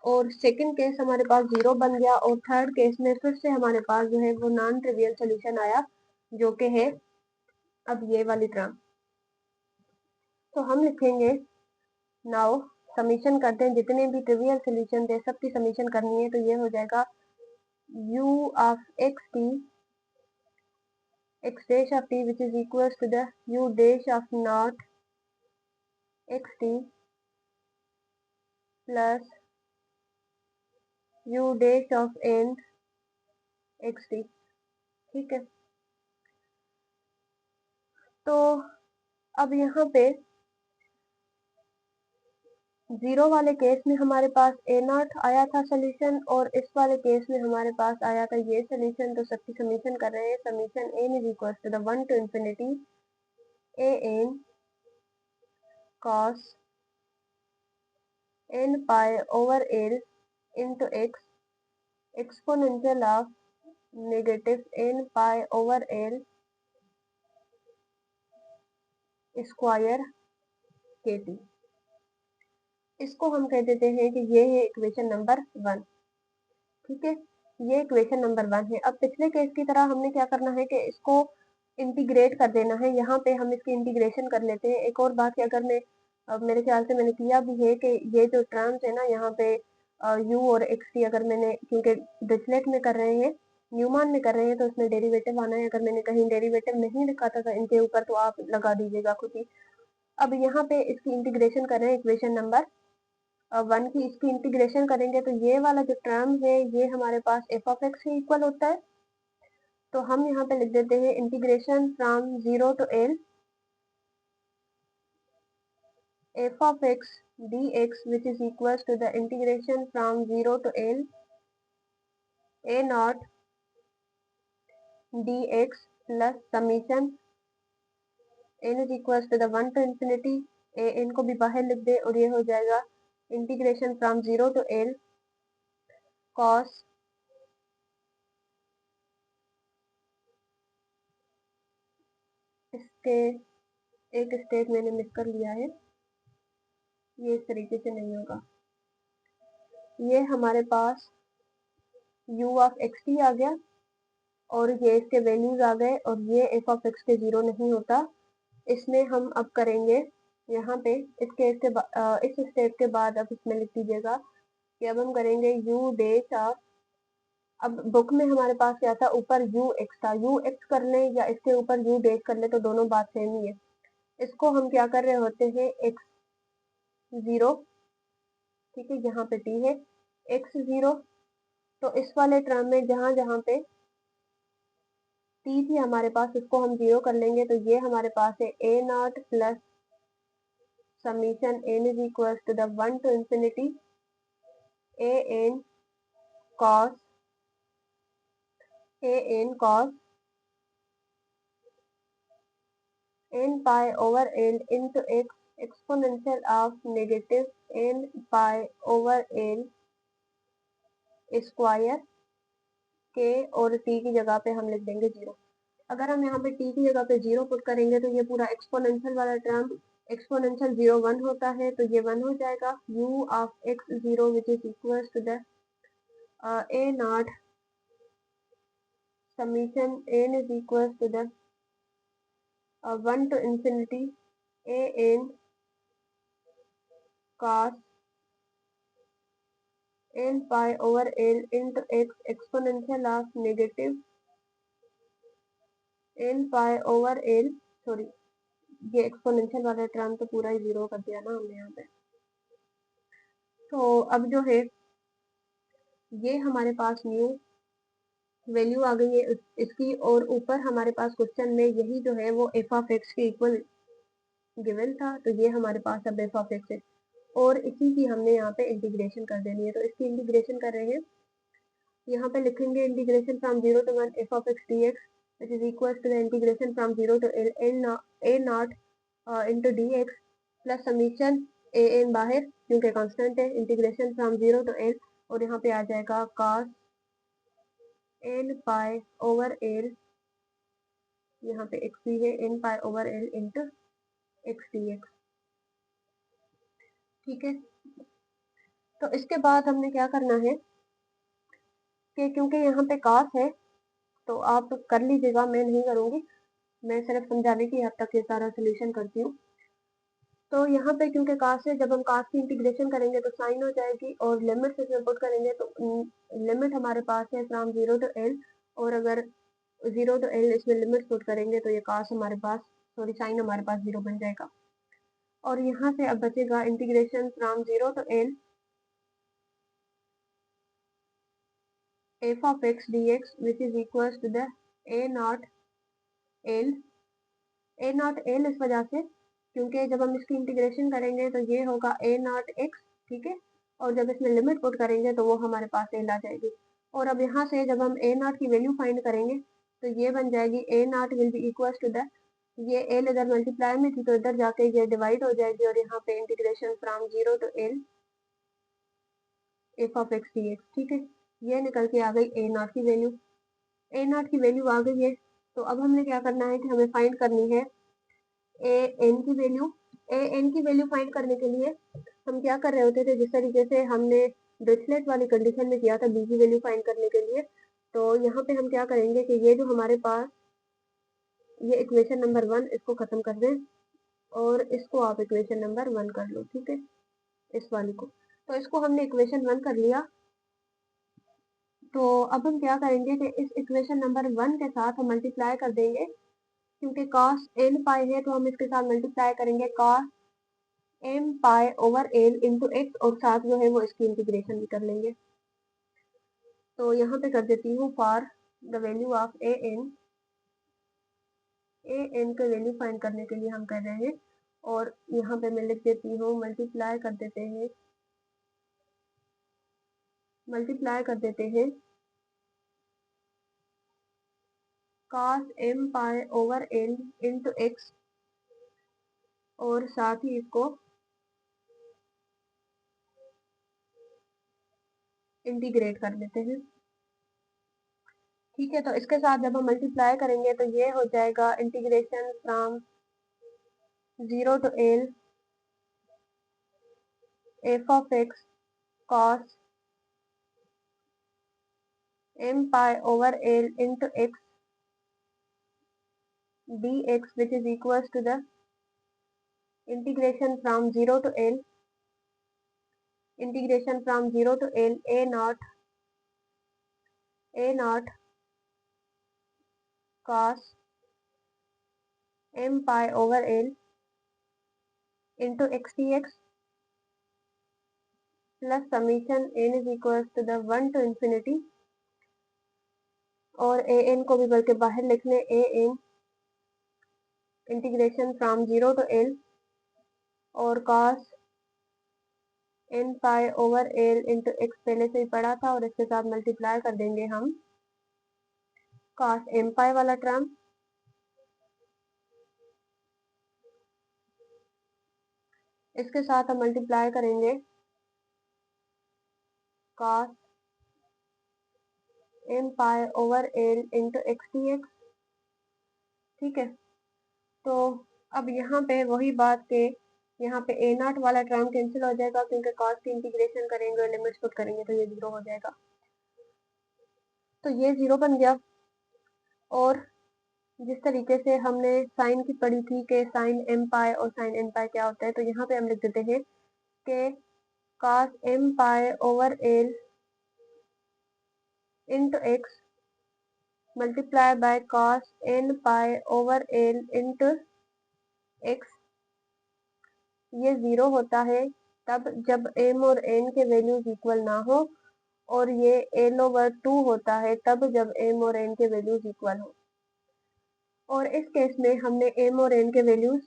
Speaker 1: और सेकंड केस हमारे पास 0 बन गया, और थर्ड केस में फिर से हमारे पास जो है वो नॉन ट्रिवियल सोल्यूशन आया जो कि है अब ये वाली टर्म। तो हम लिखेंगे नाउ समीशन करते हैं, जितने भी ट्रिवियल सोल्यूशन थे सबकी समीशन करनी है, तो ये हो जाएगा u of x T x dash of t which is equals to the u dash of not xt plus u dash of n xt। ठीक है, तो अब यहाँ पे जीरो वाले केस में हमारे पास ए नॉट आया था सोल्यूशन, और इस वाले केस में हमारे पास आया था ये सोल्यूशन। तो सबकी समीशन कर रहे हैं। Summation n is equal to the 1 to infinity a n cos n pi over L into x exponential of negative n pi over L square के टी। इसको हम कह देते हैं कि ये है इक्वेशन नंबर 1। ठीक है, ये इक्वेशन नंबर 1 है। अब पिछले केस की तरह हमने क्या करना है कि इसको इंटीग्रेट कर देना है। यहाँ पे हम इसकी इंटीग्रेशन कर लेते हैं। एक और बात है, अगर मैं मेरे ख्याल से मैंने किया भी है कि ये जो टर्म्स है ना यहाँ पे u और x की, अगर मैंने, क्योंकि डिरिचलेट में कर रहे हैं, न्यूमान में कर रहे हैं, तो उसमें डेरिवेटिव आना है। अगर मैंने कहीं डेरिवेटिव नहीं लिखा था इनके ऊपर तो आप लगा दीजिएगा खुद ही। अब यहाँ पे इसकी इंटीग्रेशन कर रहे हैं इक्वेशन नंबर 1 की। इसकी इंटीग्रेशन करेंगे तो ये वाला जो टर्म है ये हमारे पास एफ ऑफ एक्स के इक्वल होता है। तो हम यहाँ पे लिख देते हैं integration from 0 to L f of x dx which is equals to the integration from 0 to L a naught dx plus summation n is equals to the 1 to infinity a n को भी बाहर लिख दे, और ये हो जाएगा integration from 0 to L cos इसके एक स्टेप मैंने मिस कर लिया है, ये इस तरीके से नहीं होगा। ये हमारे पास u ऑफ एक्स टी आ गया, और ये इसके वैल्यूज आ गए, और ये एफ ऑफ एक्स के 0 नहीं होता। इसमें हम अब करेंगे यहाँ पे इस स्टेप के बाद अब इसमें लिख दीजिएगा कि अब हम करेंगे u डैश ऑफ, अब बुक में हमारे पास क्या था, ऊपर u x था, u x कर ले या इसके ऊपर u डैश कर ले तो दोनों बात सेम ही है। इसको हम क्या कर रहे होते हैं, x0, ठीक है, यहाँ पे t है, x0। तो इस वाले टर्म में जहां जहां पे t थी हमारे पास, इसको हम 0 कर लेंगे। तो ये हमारे पास है a naught plus summation n is equal to the 1 to infinity a n cos n pi over L into x exponential of negative n pi over L square के, और t की जगह पे हम लिख देंगे 0। अगर हम यहाँ पे t की जगह पे 0 पुट करेंगे तो ये पूरा एक्सपोनेंशियल वाला टर्म, एक्सपोनेंशियल 0 1 होता है, तो ये 1 हो जाएगा। u of x0 which is equal to the a naught summation n is equal to the 1 to infinity a n cos n pi over L into x exponential of negative n pi over L, sorry ये exponential वाला term तो पूरा ही 0 कर दिया ना हमने यहाँ पे। तो अब जो है ये हमारे पास न्यू वैल्यू आ गई है इसकी, और ऊपर हमारे पास क्वेश्चन में यही जो है वो एफ ऑफ एक्स के इक्वल गिवन था, तो ये हमारे पास अब एफ ऑफ एक्स है, और इसी की हमने यहाँ पे इंटीग्रेशन कर देनी है। तो इसकी इंटीग्रेशन कर रहे हैं, यहाँ पे लिखेंगे integration from 0 to 1 f of x d x which is equal to the integration from 0 to L a naught into d x plus summation a n बाहर क्योंकि कांस्टेंट है, इंटीग्रेशन फ्रॉम 0 to L, और यहाँ पे आ जाएगा cos n पाई over L, यहाँ पे x भी है, n पाई over L into x d x. ठीक है, तो इसके बाद हमने क्या करना है कि क्योंकि यहाँ पे cos है तो आप कर लीजिएगा, मैं नहीं करूँगी, मैं सिर्फ समझाने की हद तक ये सारा सोल्यूशन करती हूँ। तो यहाँ पे क्योंकि cos है, जब हम cos की इंटीग्रेशन करेंगे तो साइन हो जाएगी, और लिमिट इसमें पुट करेंगे तो लिमिट हमारे पास है फ्रॉम 0 to L, और अगर 0 to L इसमें लिमिट पुट करेंगे तो ये cos हमारे पास, सॉरी साइन हमारे पास 0 बन जाएगा। और यहाँ से अब बचेगा integration from 0 to L f of x dx which is equals to the a not L इस वजह से क्योंकि जब हम इसकी इंटीग्रेशन करेंगे तो ये होगा ए नॉट एक्स, ठीक है, और जब इसमें लिमिट पुट करेंगे तो वो हमारे पास एल आ जाएगी। और अब यहाँ से जब हम ए नॉट की वैल्यू फाइंड करेंगे तो ये बन जाएगी a not will be equal to the, ये एल इधर मल्टीप्लाई में थी तो इधर जाके ये डिवाइड हो जाएगी और यहाँ पे integration from 0 to l f of x d x, ठीक है, ये निकल के आ गई ए नॉट की वैल्यू। ए नॉट की वैल्यू आ गई है, तो अब हमने क्या करना है कि हमें फाइंड करनी है ए एन की वैल्यू। ए एन की वैल्यू फाइंड करने के लिए हम क्या कर रहे होते थे, जिस तरीके से हमने डिरिचलेट वाली कंडीशन में किया था बी की वैल्यू फाइंड करने के लिए, तो यहाँ पे हम क्या करेंगे कि ये जो हमारे पास ये इक्वेशन नंबर 1 इसको खत्म कर दें और इसको आप इक्वेशन नंबर 1 कर लो, ठीक है, इस वाली को। तो इसको हमने इक्वेशन 1 कर लिया। तो अब हम क्या करेंगे कि इस इक्वेशन नंबर 1 के साथ हम मल्टीप्लाई कर देंगे, क्योंकि cos n पाई है तो हम इसके साथ मल्टीप्लाई करेंगे cos m pi over l into x, और साथ जो है वो इसकी इंटीग्रेशन भी कर लेंगे। तो यहाँ पे कर देती हूँ for the value of a n के वैल्यू फाइंड करने के लिए हम कर रहे हैं, और यहाँ पे मैं लिख देती हूँ मल्टीप्लाई कर देते हैं cos m pi over l into x, और साथ ही इसको इंटीग्रेट कर लेते हैं, ठीक है। तो इसके साथ जब हम मल्टीप्लाई करेंगे तो ये हो जाएगा integration from 0 to l f of x cos m pi over l into x dx which is equals to the integration from 0 to l a naught cos m pi over l into x dx plus summation n is equals to the 1 to infinity, और a n को भी बल्कि बाहर लिख लें, a n integration from 0 to l और cos n पाई over l into x पहले से ही पढ़ा था, और इसके साथ मल्टीप्लाई कर देंगे हम cos m पाई वाला टर्म, इसके साथ हम मल्टीप्लाई करेंगे cos m pi over l into x d x, ठीक है। तो अब यहाँ पे वही बात के यहाँ पे ए नॉट वाला टर्म कैंसिल हो जाएगा, क्योंकि cos की इंटीग्रेशन करेंगे और लिमिट्स पुट करेंगे तो ये 0 हो जाएगा, तो ये 0 बन गया। और जिस तरीके से हमने साइन की पढ़ी थी कि साइन एम पाई और साइन एन पाई क्या होता है, तो यहाँ पे हम लिख देते हैं कि cos m pi over l into x multiply by cos n pi over l into x, ये 0 होता है तब जब m और n के वैल्यूज इक्वल ना हो, और ये l ओवर 2 होता है तब जब m और n के वैल्यूज इक्वल हो। और इस केस में हमने m और n के वैल्यूज,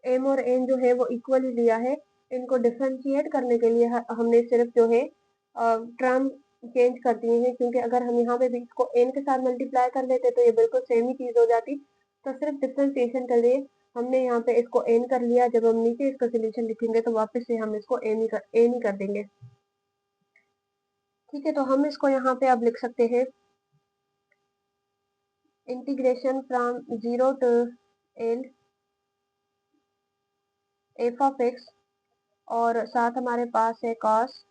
Speaker 1: m और n जो है वो इक्वल ही लिया है। इनको डिफरेंशिएट करने के लिए हमने सिर्फ जो है टर्म चेंज कर दिए हैं, क्योंकि अगर हम यहाँ पे भी इसको n के साथ मल्टीप्लाई कर लेते तो ये बिल्कुल सेम ही चीज हो जाती। तो सिर्फ डिफरेंशिएशन के लिए हमने यहाँ पे इसको n कर लिया, जब हम नीचे इसका सोल्यूशन लिखेंगे तो वापस से हम इसको n ही कर देंगे, ठीक है। तो हम इसको यहाँ पे अब लिख सकते हैं integration from 0 to l f of x, और साथ हमारे पास है cos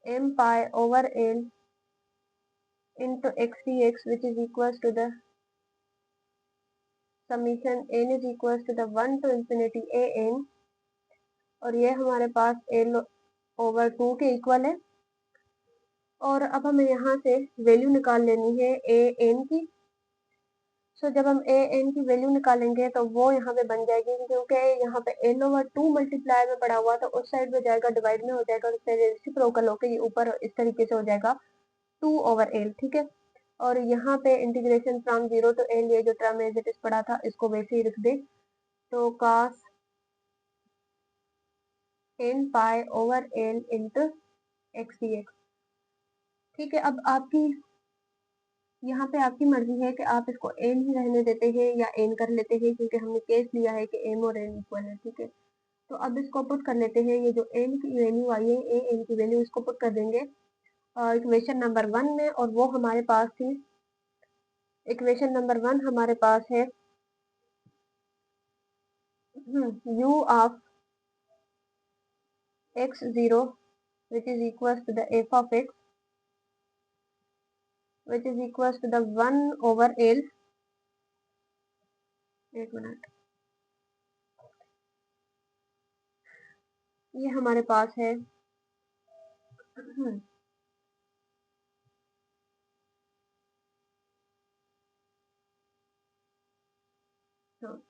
Speaker 1: m pi over l into x dx which is equals to the summation n is equals to the 1 to infinity a n, और ये हमारे पास l ओवर 2 के equal है। और अब हमें यहाँ से वैल्यू निकाल लेनी है ए एन की। सो जब हम ए एन की वैल्यू निकालेंगे तो वो यहाँ पे बन जाएगी, क्योंकि यहाँ पे एल ओवर 2 मल्टीप्लाई में पड़ा हुआ, तो उस साइड में जाएगा डिवाइड में हो जाएगा, और उससे रेसिप्रोकल होकर ये ऊपर इस तरीके से हो जाएगा 2 ओवर एल, ठीक है। और यहाँ पे इंटीग्रेशन फ्रॉम 0 टू एल, ये जो टर्म एज इट इज पड़ा था इसको वैसे ही रख दे, तो cos n पाई over l into x d x. ठीक है, अब आपकी यहाँ पे आपकी मर्जी है कि आप इसको एन ही रहने देते हैं या एन कर लेते हैं, क्योंकि हमने केस लिया है कि एम और एन इक्वल है। ठीक है, तो अब इसको पुट कर लेते हैं। ये जो एन की वैल्यू आई है, ए एन की वैल्यू, इसको पुट कर देंगे इक्वेशन नंबर 1 में, और वो हमारे पास थी, इक्वेशन नंबर 1 हमारे पास है u of x0 which is equals to the f of x which is equals to the 1 over l। एक मिनट, ये हमारे पास है हाँ,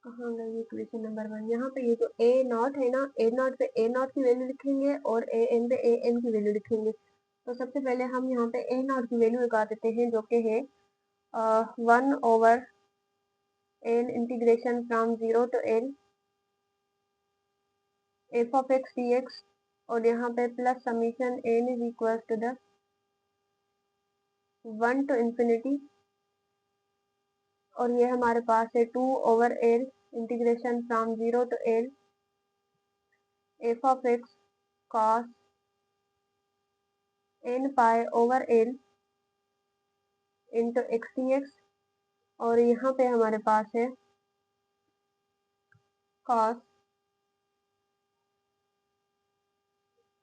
Speaker 1: कहाँ गई इक्वेशन नंबर 1? यहाँ पे ये जो ए नॉट है ना, ए नॉट पे ए नॉट की वैल्यू लिखेंगे और ए एन पे ए एन की वैल्यू लिखेंगे। तो सबसे पहले हम यहाँ पे ए नॉट की वैल्यू लगा देते हैं, जो कि है 1 over l integration from 0 to l f of x d x, और यहाँ पे plus summation n is equal to the 1 to infinity, और ये हमारे पास है 2 over l integration from 0 to l f of x cos n pi over l into x d x, और यहाँ पे हमारे पास है cos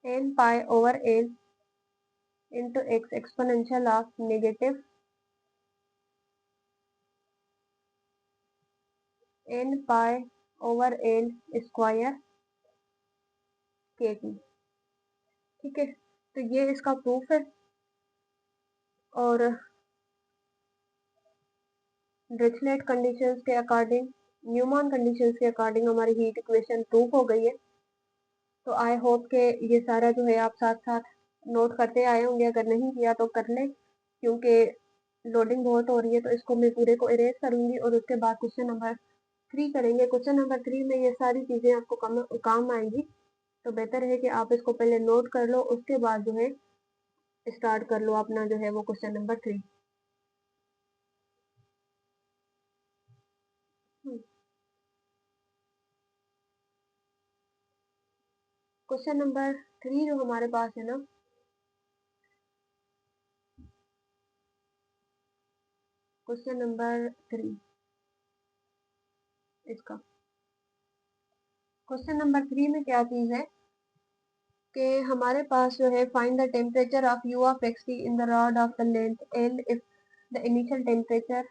Speaker 1: n pi over l into x exponential of negative n pi over l square के t. ठीक है, तो ये इसका प्रूफ है, और डिरिचलेट कंडीशंस के अकॉर्डिंग, न्यूमैन कंडीशंस के अकॉर्डिंग हमारी हीट इक्वेशन प्रूफ हो गई है। तो आई होप के ये सारा जो है आप साथ साथ नोट करते आए होंगे, अगर नहीं किया तो कर लें, क्योंकि लोडिंग बहुत हो रही है। तो इसको मैं पूरे को इरेज करूंगी और उसके बाद क्वेश्चन नंबर 3 करेंगे। क्वेश्चन नंबर 3 में ये सारी चीज़ें आपको काम आएंगी, तो बेहतर है कि आप इसको पहले नोट कर लो, उसके बाद जो है स्टार्ट कर लो अपना जो है वो क्वेश्चन नंबर 3। क्वेश्चन नंबर 3 जो हमारे पास है ना, क्वेश्चन नंबर 3 इसका, क्वेश्चन नंबर 3 में क्या चीज़ है कि हमारे पास जो है find the temperature of u of x T in the rod of the length L if the initial temperature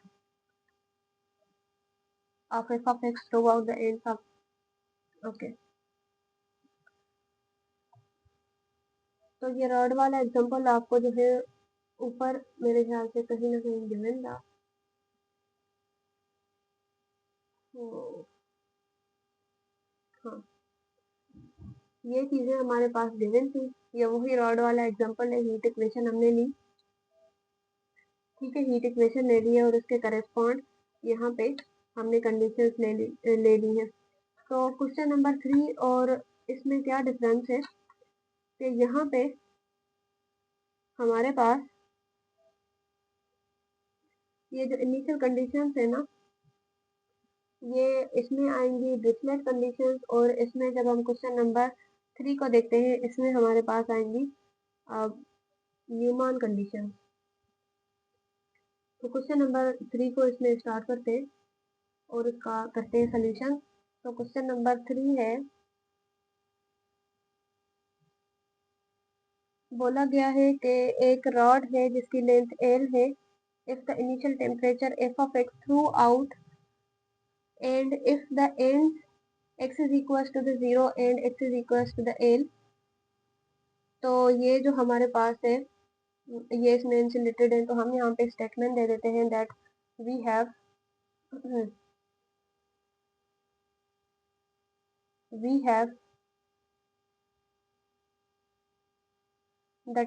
Speaker 1: of F of x through out the end of. Okay, तो ये rod वाला एग्जांपल आपको जो है ऊपर मेरे ख्याल से कहीं ना कहीं गिवन था। तो हाँ, ये चीज़ें हमारे पास गिवन थी, ये वही रॉड वाला एग्जांपल है, हीट इक्वेशन हमने ली। ठीक है, हीट इक्वेशन ले ली है और उसके करेस्पॉन्ड यहाँ पे हमने कंडीशंस ले ली हैं। तो क्वेश्चन नंबर 3 और इसमें क्या डिफरेंस है कि यहाँ पे हमारे पास ये जो इनिशियल कंडीशंस है ना, ये इसमें आएंगी डिरिचलेट कंडीशंस, और इसमें जब हम क्वेश्चन नंबर 3 को देखते हैं, इसमें हमारे पास आएंगी न्यूमैन कंडीशंस। तो क्वेश्चन नंबर 3 को इसमें स्टार्ट करते हैं और इसका करते हैं सोल्यूशन। तो क्वेश्चन नंबर 3 है, बोला गया है कि एक रॉड है जिसकी लेंथ एल है, if the initial temperature f of x throughout and if the end x is equal to the 0 and x is equal to the l. तो ये जो हमारे पास है ये इसमें इंसुलेटेड है, तो हम यहाँ पे स्टेटमेंट दे देते हैं that we have the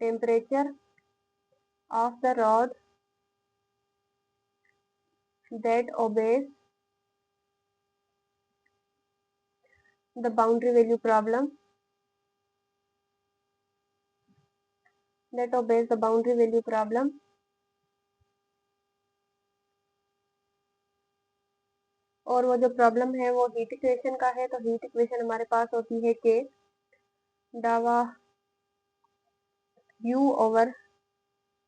Speaker 1: temperature of the rod that obeys the boundary value problem, that obeys the boundary value problem और वो जो प्रॉब्लम है वो हीट इक्वेशन का है। तो हीट इक्वेशन हमारे पास होती है कि डावा u ओवर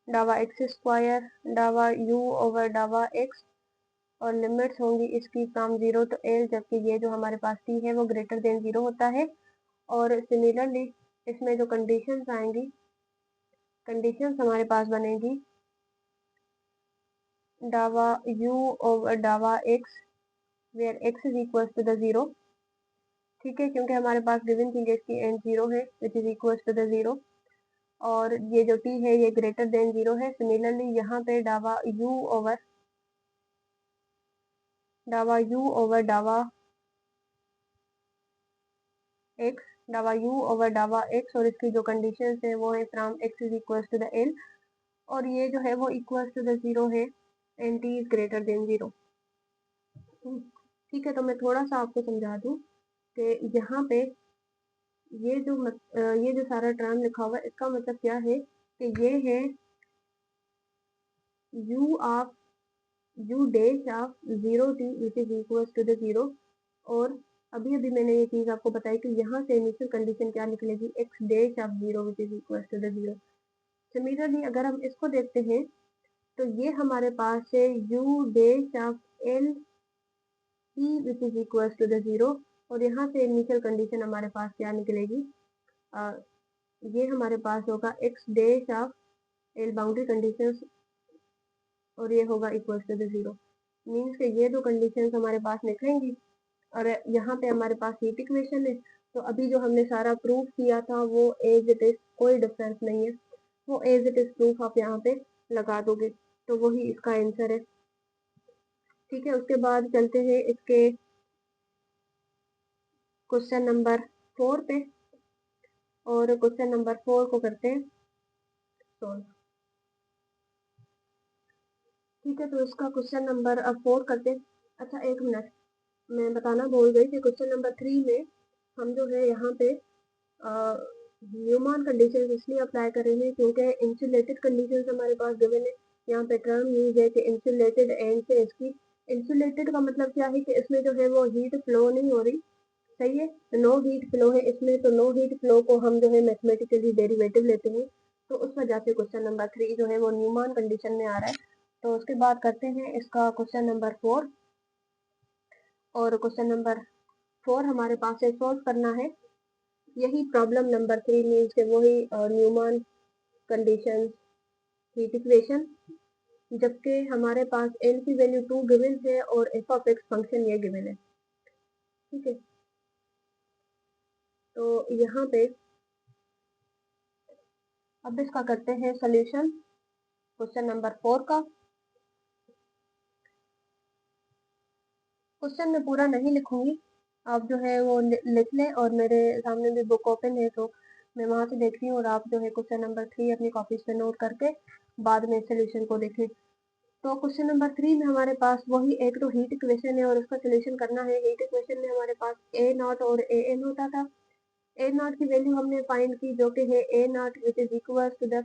Speaker 1: डावा एक्स स्क्वायर डावा u ओवर डावा एक्स और लिमिट्स होंगी इसकी फ्रॉम 0 to l, जबकि ये जो हमारे पास t है वो ग्रेटर देन 0 होता है। और सिमिलरली इसमें जो कंडीशंस आएंगी, कंडीशंस हमारे पास बनेगी डावा u ओवर डावा x where x is equal to the 0। ठीक है, क्योंकि हमारे पास गिवन चीज की एंड 0 है which is equal to the 0 और ये जो t है ये ग्रेटर देन 0 है। सिमिलरली यहाँ पे डावा u ओवर डावा x डावा u ओवर डावा x और इसकी जो कंडीशंस है वो है from x is equal to the l और ये जो है वो इक्वल टू द 0 है and t is greater than 0। ठीक है, तो मैं थोड़ा सा आपको समझा दूं कि यहाँ पे ये जो सारा टर्म लिखा हुआ है इसका मतलब क्या है कि ये है u dash of 0t which is equal to the 0 और अभी अभी मैंने ये चीज आपको बताई कि यहाँ से इनिशियल कंडीशन क्या निकलेगी x dash of 0 which is equal to the 0। Similarly अगर हम इसको देखते हैं तो ये हमारे पास है u dash of l t which is equal to the 0 और यहाँ से इनिशियल कंडीशन हमारे पास क्या निकलेगी, ये हमारे पास होगा x dash of l boundary conditions और ये होगा इक्वल टू द 0। मीन्स के ये दो कंडीशंस हमारे पास निकलेंगी और यहाँ पे हमारे पास हीट इक्वेशन है। तो अभी जो हमने सारा प्रूफ किया था वो एज इट इज, कोई डिफरेंस नहीं है, वो एज इट इज प्रूफ आप यहाँ पे लगा दोगे तो वही इसका आंसर है। ठीक है, उसके बाद चलते हैं इसके क्वेश्चन नंबर 4 पे और क्वेश्चन नंबर 4 को करते हैं सॉल्व। ठीक है, तो इसका क्वेश्चन नंबर 4 करते हैं। अच्छा एक मिनट, मैं बताना भूल गई कि क्वेश्चन नंबर 3 में हम जो है यहाँ पे न्यूमैन कंडीशन इसलिए अप्लाई कर रहे हैं क्योंकि इंसुलेटेड कंडीशन हमारे पास गिवन है। यहाँ पे टर्म यूज है कि इंसुलेटेड एंड से इसकी इंसुलेटेड का मतलब क्या है कि इसमें जो है वो हीट फ्लो नहीं हो रही, सही है, नो हीट फ्लो है इसमें। तो नो हीट फ्लो को हम जो है मैथमेटिकली डेरिवेटिव लेते हैं, तो उस वजह से क्वेश्चन नंबर 3 जो है वो न्यूमैन कंडीशन में आ रहा है। तो उसके बाद करते हैं इसका क्वेश्चन नंबर 4 और क्वेश्चन नंबर 4 हमारे पास है सॉल्व करना है यही प्रॉब्लम नंबर 3 मीन्स के वही न्यूमैन कंडीशन हीट इक्वेशन, जबकि हमारे पास n की वैल्यू 2 गिवन है और f ऑफ x फंक्शन ये गिवन है। ठीक है, तो यहाँ पे अब इसका करते हैं सॉल्यूशन क्वेश्चन नंबर 4 का। क्वेश्चन मैं पूरा नहीं लिखूंगी, आप जो है वो लिख लें और मेरे सामने भी बुक ओपन है तो मैं वहां से देख रही हूँ और आप जो है क्वेश्चन नंबर 3 अपनी कॉपीज पे नोट करके बाद में सोल्यूशन को देखें। तो क्वेश्चन नंबर 3 में हमारे पास वही एक तो हीट इक्वेशन है और उसका सोल्यूशन करना है। हीट इक्वेशन में हमारे पास ए नॉट और ए एन होता था। ए नॉट की वैल्यू हमने फाइंड की जो कि है a not which is equal to the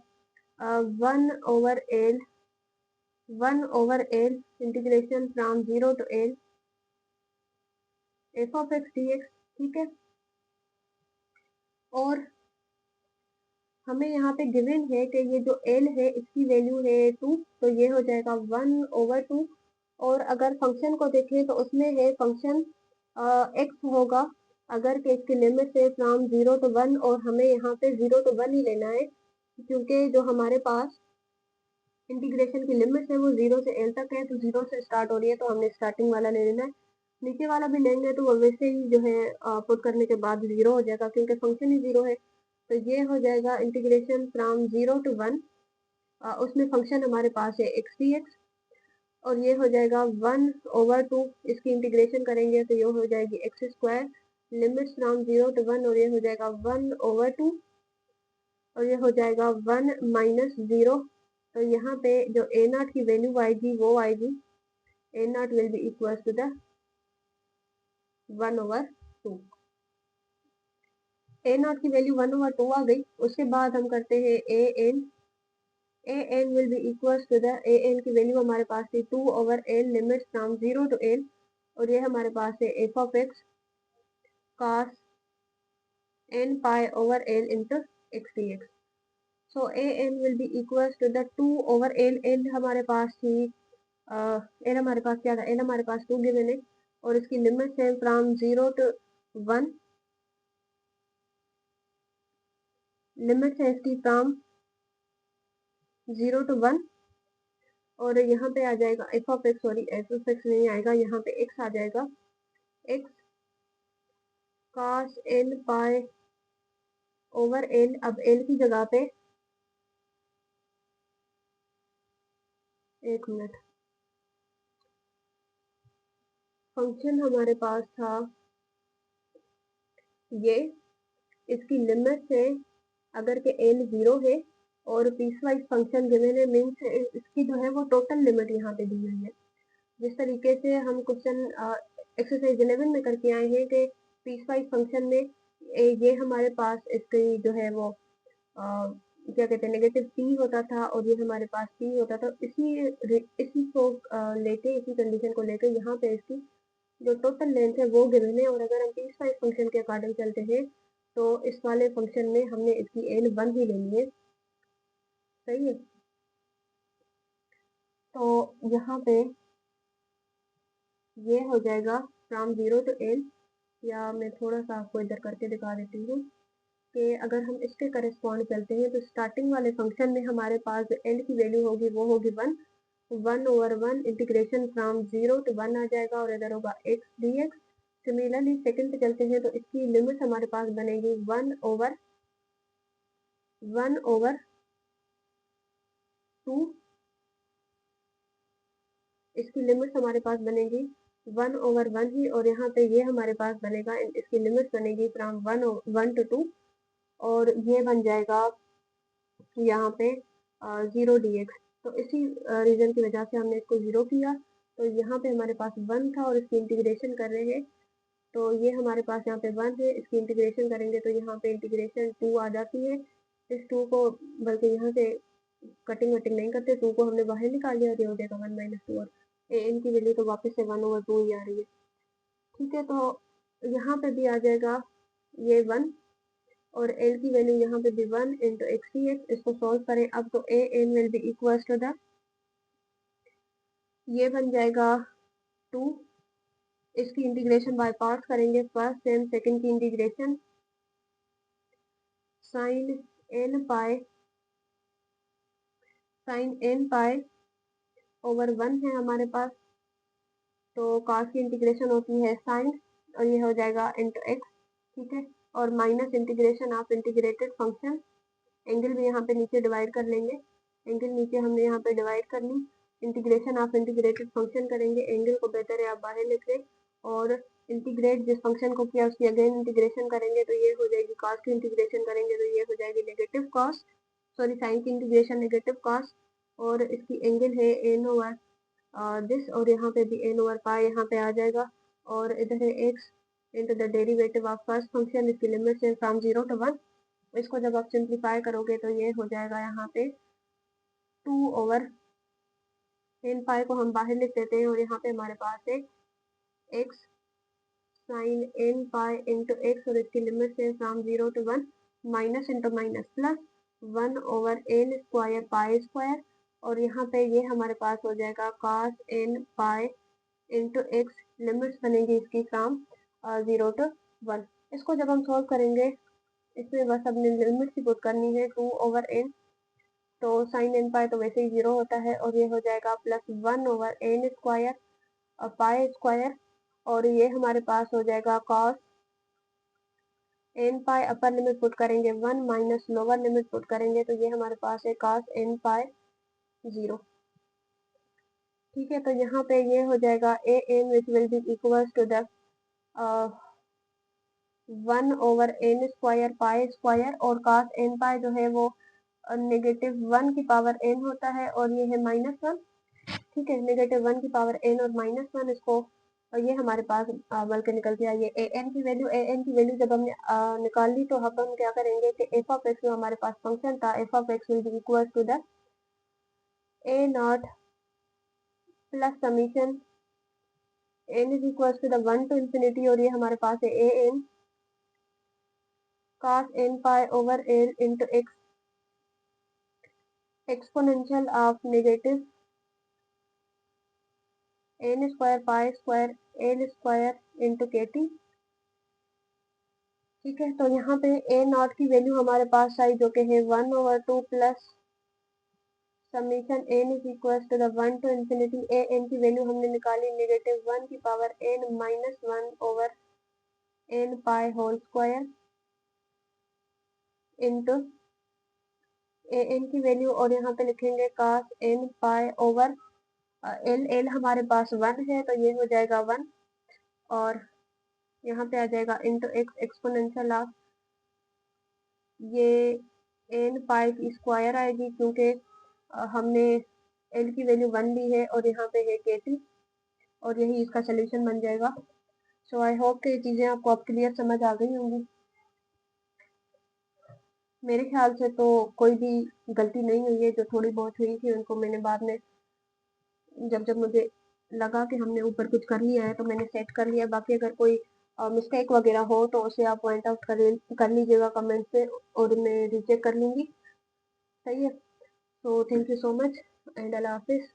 Speaker 1: 1 over l integration from 0 to l f of x d x. ठीक है, और हमें यहाँ पे गिवन है कि ये जो l है इसकी वैल्यू है 2, तो ये हो जाएगा 1/2 और अगर फंक्शन को देखें तो उसमें है फंक्शन x होगा अगर के इसकी लिमिट है फ्रॉम 0 to 1 और हमें यहाँ पे 0 to 1 ही लेना है क्योंकि जो हमारे पास इंटीग्रेशन की लिमिट है वो 0 से l तक है, तो 0 से स्टार्ट हो रही है तो हमने स्टार्टिंग वाला ले लेना है। नीचे वाला भी लेंगे तो वो वैसे ही जो है पुट करने के बाद 0 हो जाएगा क्योंकि फंक्शन ही 0 है। तो ये हो जाएगा इंटीग्रेशन फ्रॉम 0 to 1, उसमें फंक्शन हमारे पास है x dx और ये हो जाएगा 1/2, इसकी इंटीग्रेशन करेंगे तो ये हो जाएगी x square limits from 0 to 1 और ये हो जाएगा 1/2 और ये हो जाएगा 1 - 0। तो यहाँ पे जो ए नॉट की वैल्यू आएगी वो आएगी a not will be equal to the 1/2। A not की वैल्यू 1/2 आ गई। उसके बाद हम करते हैं a n will be equal to the a n की वैल्यू हमारे पास थी 2/n limit from 0 to n, और ये हमारे पास है F of x cos n pi over n into x dx। So a n will be equals to the 2/n। n हमारे पास थी n हमारे पास क्या था, n हमारे पास 2 गिवन है, और इसकी लिमिट है फ्रॉम 0 to 1। लिमिट है इसकी फ्रॉम 0 to 1, और यहाँ पे आ जाएगा F of x, sorry F of x नहीं आएगा, यहाँ पे एक्स आ जाएगा, x cos n pi over n। अब n की जगह पे, एक मिनट, फंक्शन हमारे पास था ये, इसकी लिमिट है अगर के n 0 है और पीस वाइज फंक्शन गिवन है, मीन्स इसकी जो है वो टोटल लिमिट यहाँ पे दी हुई है। जिस तरीके से हम क्वेश्चन एक्सरसाइज 11 में करके आए हैं कि पीस वाइज फंक्शन में ये हमारे पास इसकी जो है वो क्या कहते हैं नेगेटिव p होता था, और ये हमारे पास p होता था। इसी को लेके, इसी कंडीशन को लेके यहाँ पे इसकी जो टोटल लेंथ है वो गिवन है, और अगर हम पीस वाइज फंक्शन के अकॉर्डिंग चलते हैं तो इस वाले फंक्शन में हमने इसकी n 1 ही लेनी है। सही है, तो यहाँ पे ये हो जाएगा फ्रॉम 0 to n, या मैं थोड़ा सा आपको इधर करके दिखा देती हूँ कि अगर हम इसके करस्पॉन्ड चलते हैं तो स्टार्टिंग वाले फंक्शन में हमारे पास जो n की वैल्यू होगी वो होगी 1/1 इंटीग्रेशन फ्रॉम 0 to 1 आ जाएगा, और इधर होगा x dx। सिमिलरली सेकंड पे चलते हैं तो इसकी लिमिट हमारे पास बनेगी 1/2। इसकी लिमिट हमारे पास बनेगी 1/1 ही, और यहाँ पे ये हमारे पास बनेगा, इसकी लिमिट बनेगी फ्रॉम 1 to 2, और ये बन जाएगा यहाँ पे 0 dx। तो इसी रीजन की वजह से हमने इसको 0 किया, तो यहाँ पे हमारे पास 1 था और इसकी इंटीग्रेशन कर रहे हैं, तो ये हमारे पास यहाँ पे 1 है, इसकी इंटीग्रेशन करेंगे तो यहाँ पे इंटीग्रेशन 2 आ जाती है। इस 2 को, बल्कि यहाँ से कटिंग वटिंग नहीं करते, 2 को हमने बाहर निकाल लिया, ये हो जाएगा 1 - 2, और एन की वैल्यू तो वापस से 1/2 ही आ रही है। ठीक है, तो यहाँ पे भी आ जाएगा ये 1, और एल की वैल्यू यहाँ पे भी 1 into x dx। इसको सॉल्व करें अब तो a n will be equal to the, ये बन जाएगा 2। इसकी इंटीग्रेशन बाय पार्ट्स करेंगे, फर्स्ट एंड सेकंड की इंटीग्रेशन, साइन n पाई ओवर 1 है हमारे पास, तो cos की इंटीग्रेशन होती है साइन, और ये हो जाएगा इंटू एक्स। ठीक है, और minus integration of integrated function, angle भी यहाँ पे नीचे डिवाइड कर लेंगे, एंगल नीचे हमने यहाँ पे डिवाइड कर ली, इंटीग्रेशन ऑफ इंटीग्रेटेड फंक्शन करेंगे, एंगल को बेहतर है आप बाहर लिख लें, और इंटीग्रेट जिस फंक्शन को किया उसकी अगेन इंटीग्रेशन करेंगे तो ये हो जाएगी, कॉस की इंटीग्रेशन करेंगे तो ये हो जाएगी नेगेटिव कॉस, सॉरी साइन की इंटीग्रेशन नेगेटिव कॉस, और इसकी एंगल है एन ओवर दिस, और यहाँ पे भी एन ओवर पाई यहाँ पे आ जाएगा, और इधर है x into the derivative of first function, इसकी लिमिट है फ्रॉम 0 to 1। इसको जब आप सिंप्लीफाई करोगे तो ये हो जाएगा यहाँ पे 2/n पाई को हम बाहर लिख देते हैं, और यहाँ पे हमारे पास है x sine n pi into x, और इसकी लिमिट है from 0 to 1, minus into minus plus 1/n square pi square, और यहाँ पे ये हमारे पास हो जाएगा cos n pi into x, limits बनेगी इसकी फ्रॉम 0 to 1। इसको जब हम सॉल्व करेंगे, इसमें बस अपनी लिमिट्स ही पुट करनी है 2/n, तो साइन n पाई तो वैसे ही 0 होता है, और ये हो जाएगा plus 1/n square pi square, और ये हमारे पास हो जाएगा cos n पाई, अपर लिमिट पुट करेंगे 1 माइनस लोअर लिमिट पुट करेंगे तो ये हमारे पास है cos n पाई 0। ठीक है, तो यहाँ पे ये हो जाएगा a n which will be equal to the 1/n square pi square, और cos n पाई जो है वो -1 की पावर n होता है, और ये है -1, ठीक है, -1 की पावर n और -1 इसको, और ये हमारे पास बल के निकल के आई है ए एन की वैल्यू जब हमने निकाल ली, तो अब हम क्या करेंगे कि एफ ऑफ एक्स जो हमारे पास फंक्शन था, f of x will be equal to the a not plus summation n is equal to the 1 to infinity, और ये हमारे पास है a n cos n pi over l into x exponential of negative n square pi square l square into k t. ठीक है, तो यहाँ पे ए नॉट की वैल्यू हमारे पास आई जो कि है 1/2 plus summation n is equal to the 1 to infinity a n की वैल्यू हमने निकाली -1 की power n -1 over n pi whole square into a n की वैल्यू, और यहाँ पे लिखेंगे cos n पाई ओवर एल एल हमारे पास 1 है तो ये हो जाएगा 1, और यहाँ पे आ जाएगा इंटू एक्स एक्सपोनेंशियल ऑफ ये n पाई की स्क्वायर आएगी, क्योंकि हमने एल की वैल्यू 1 ली है और यहाँ पे है के टी, और यही इसका सोल्यूशन बन जाएगा। सो आई होप कि ये चीज़ें आपको अब क्लियर समझ आ गई होंगी। मेरे ख्याल से तो कोई भी गलती नहीं हुई है, जो थोड़ी बहुत हुई थी उनको मैंने बाद में जब जब मुझे लगा कि हमने ऊपर कुछ कर लिया है तो मैंने सेट कर लिया। बाकी अगर कोई मिस्टेक वगैरह हो तो उसे आप पॉइंट आउट कर लीजिएगा कमेंट पे, और मैं रिचेक कर लूँगी। सही है, तो thank you so much and अल्लाह हाफिज़।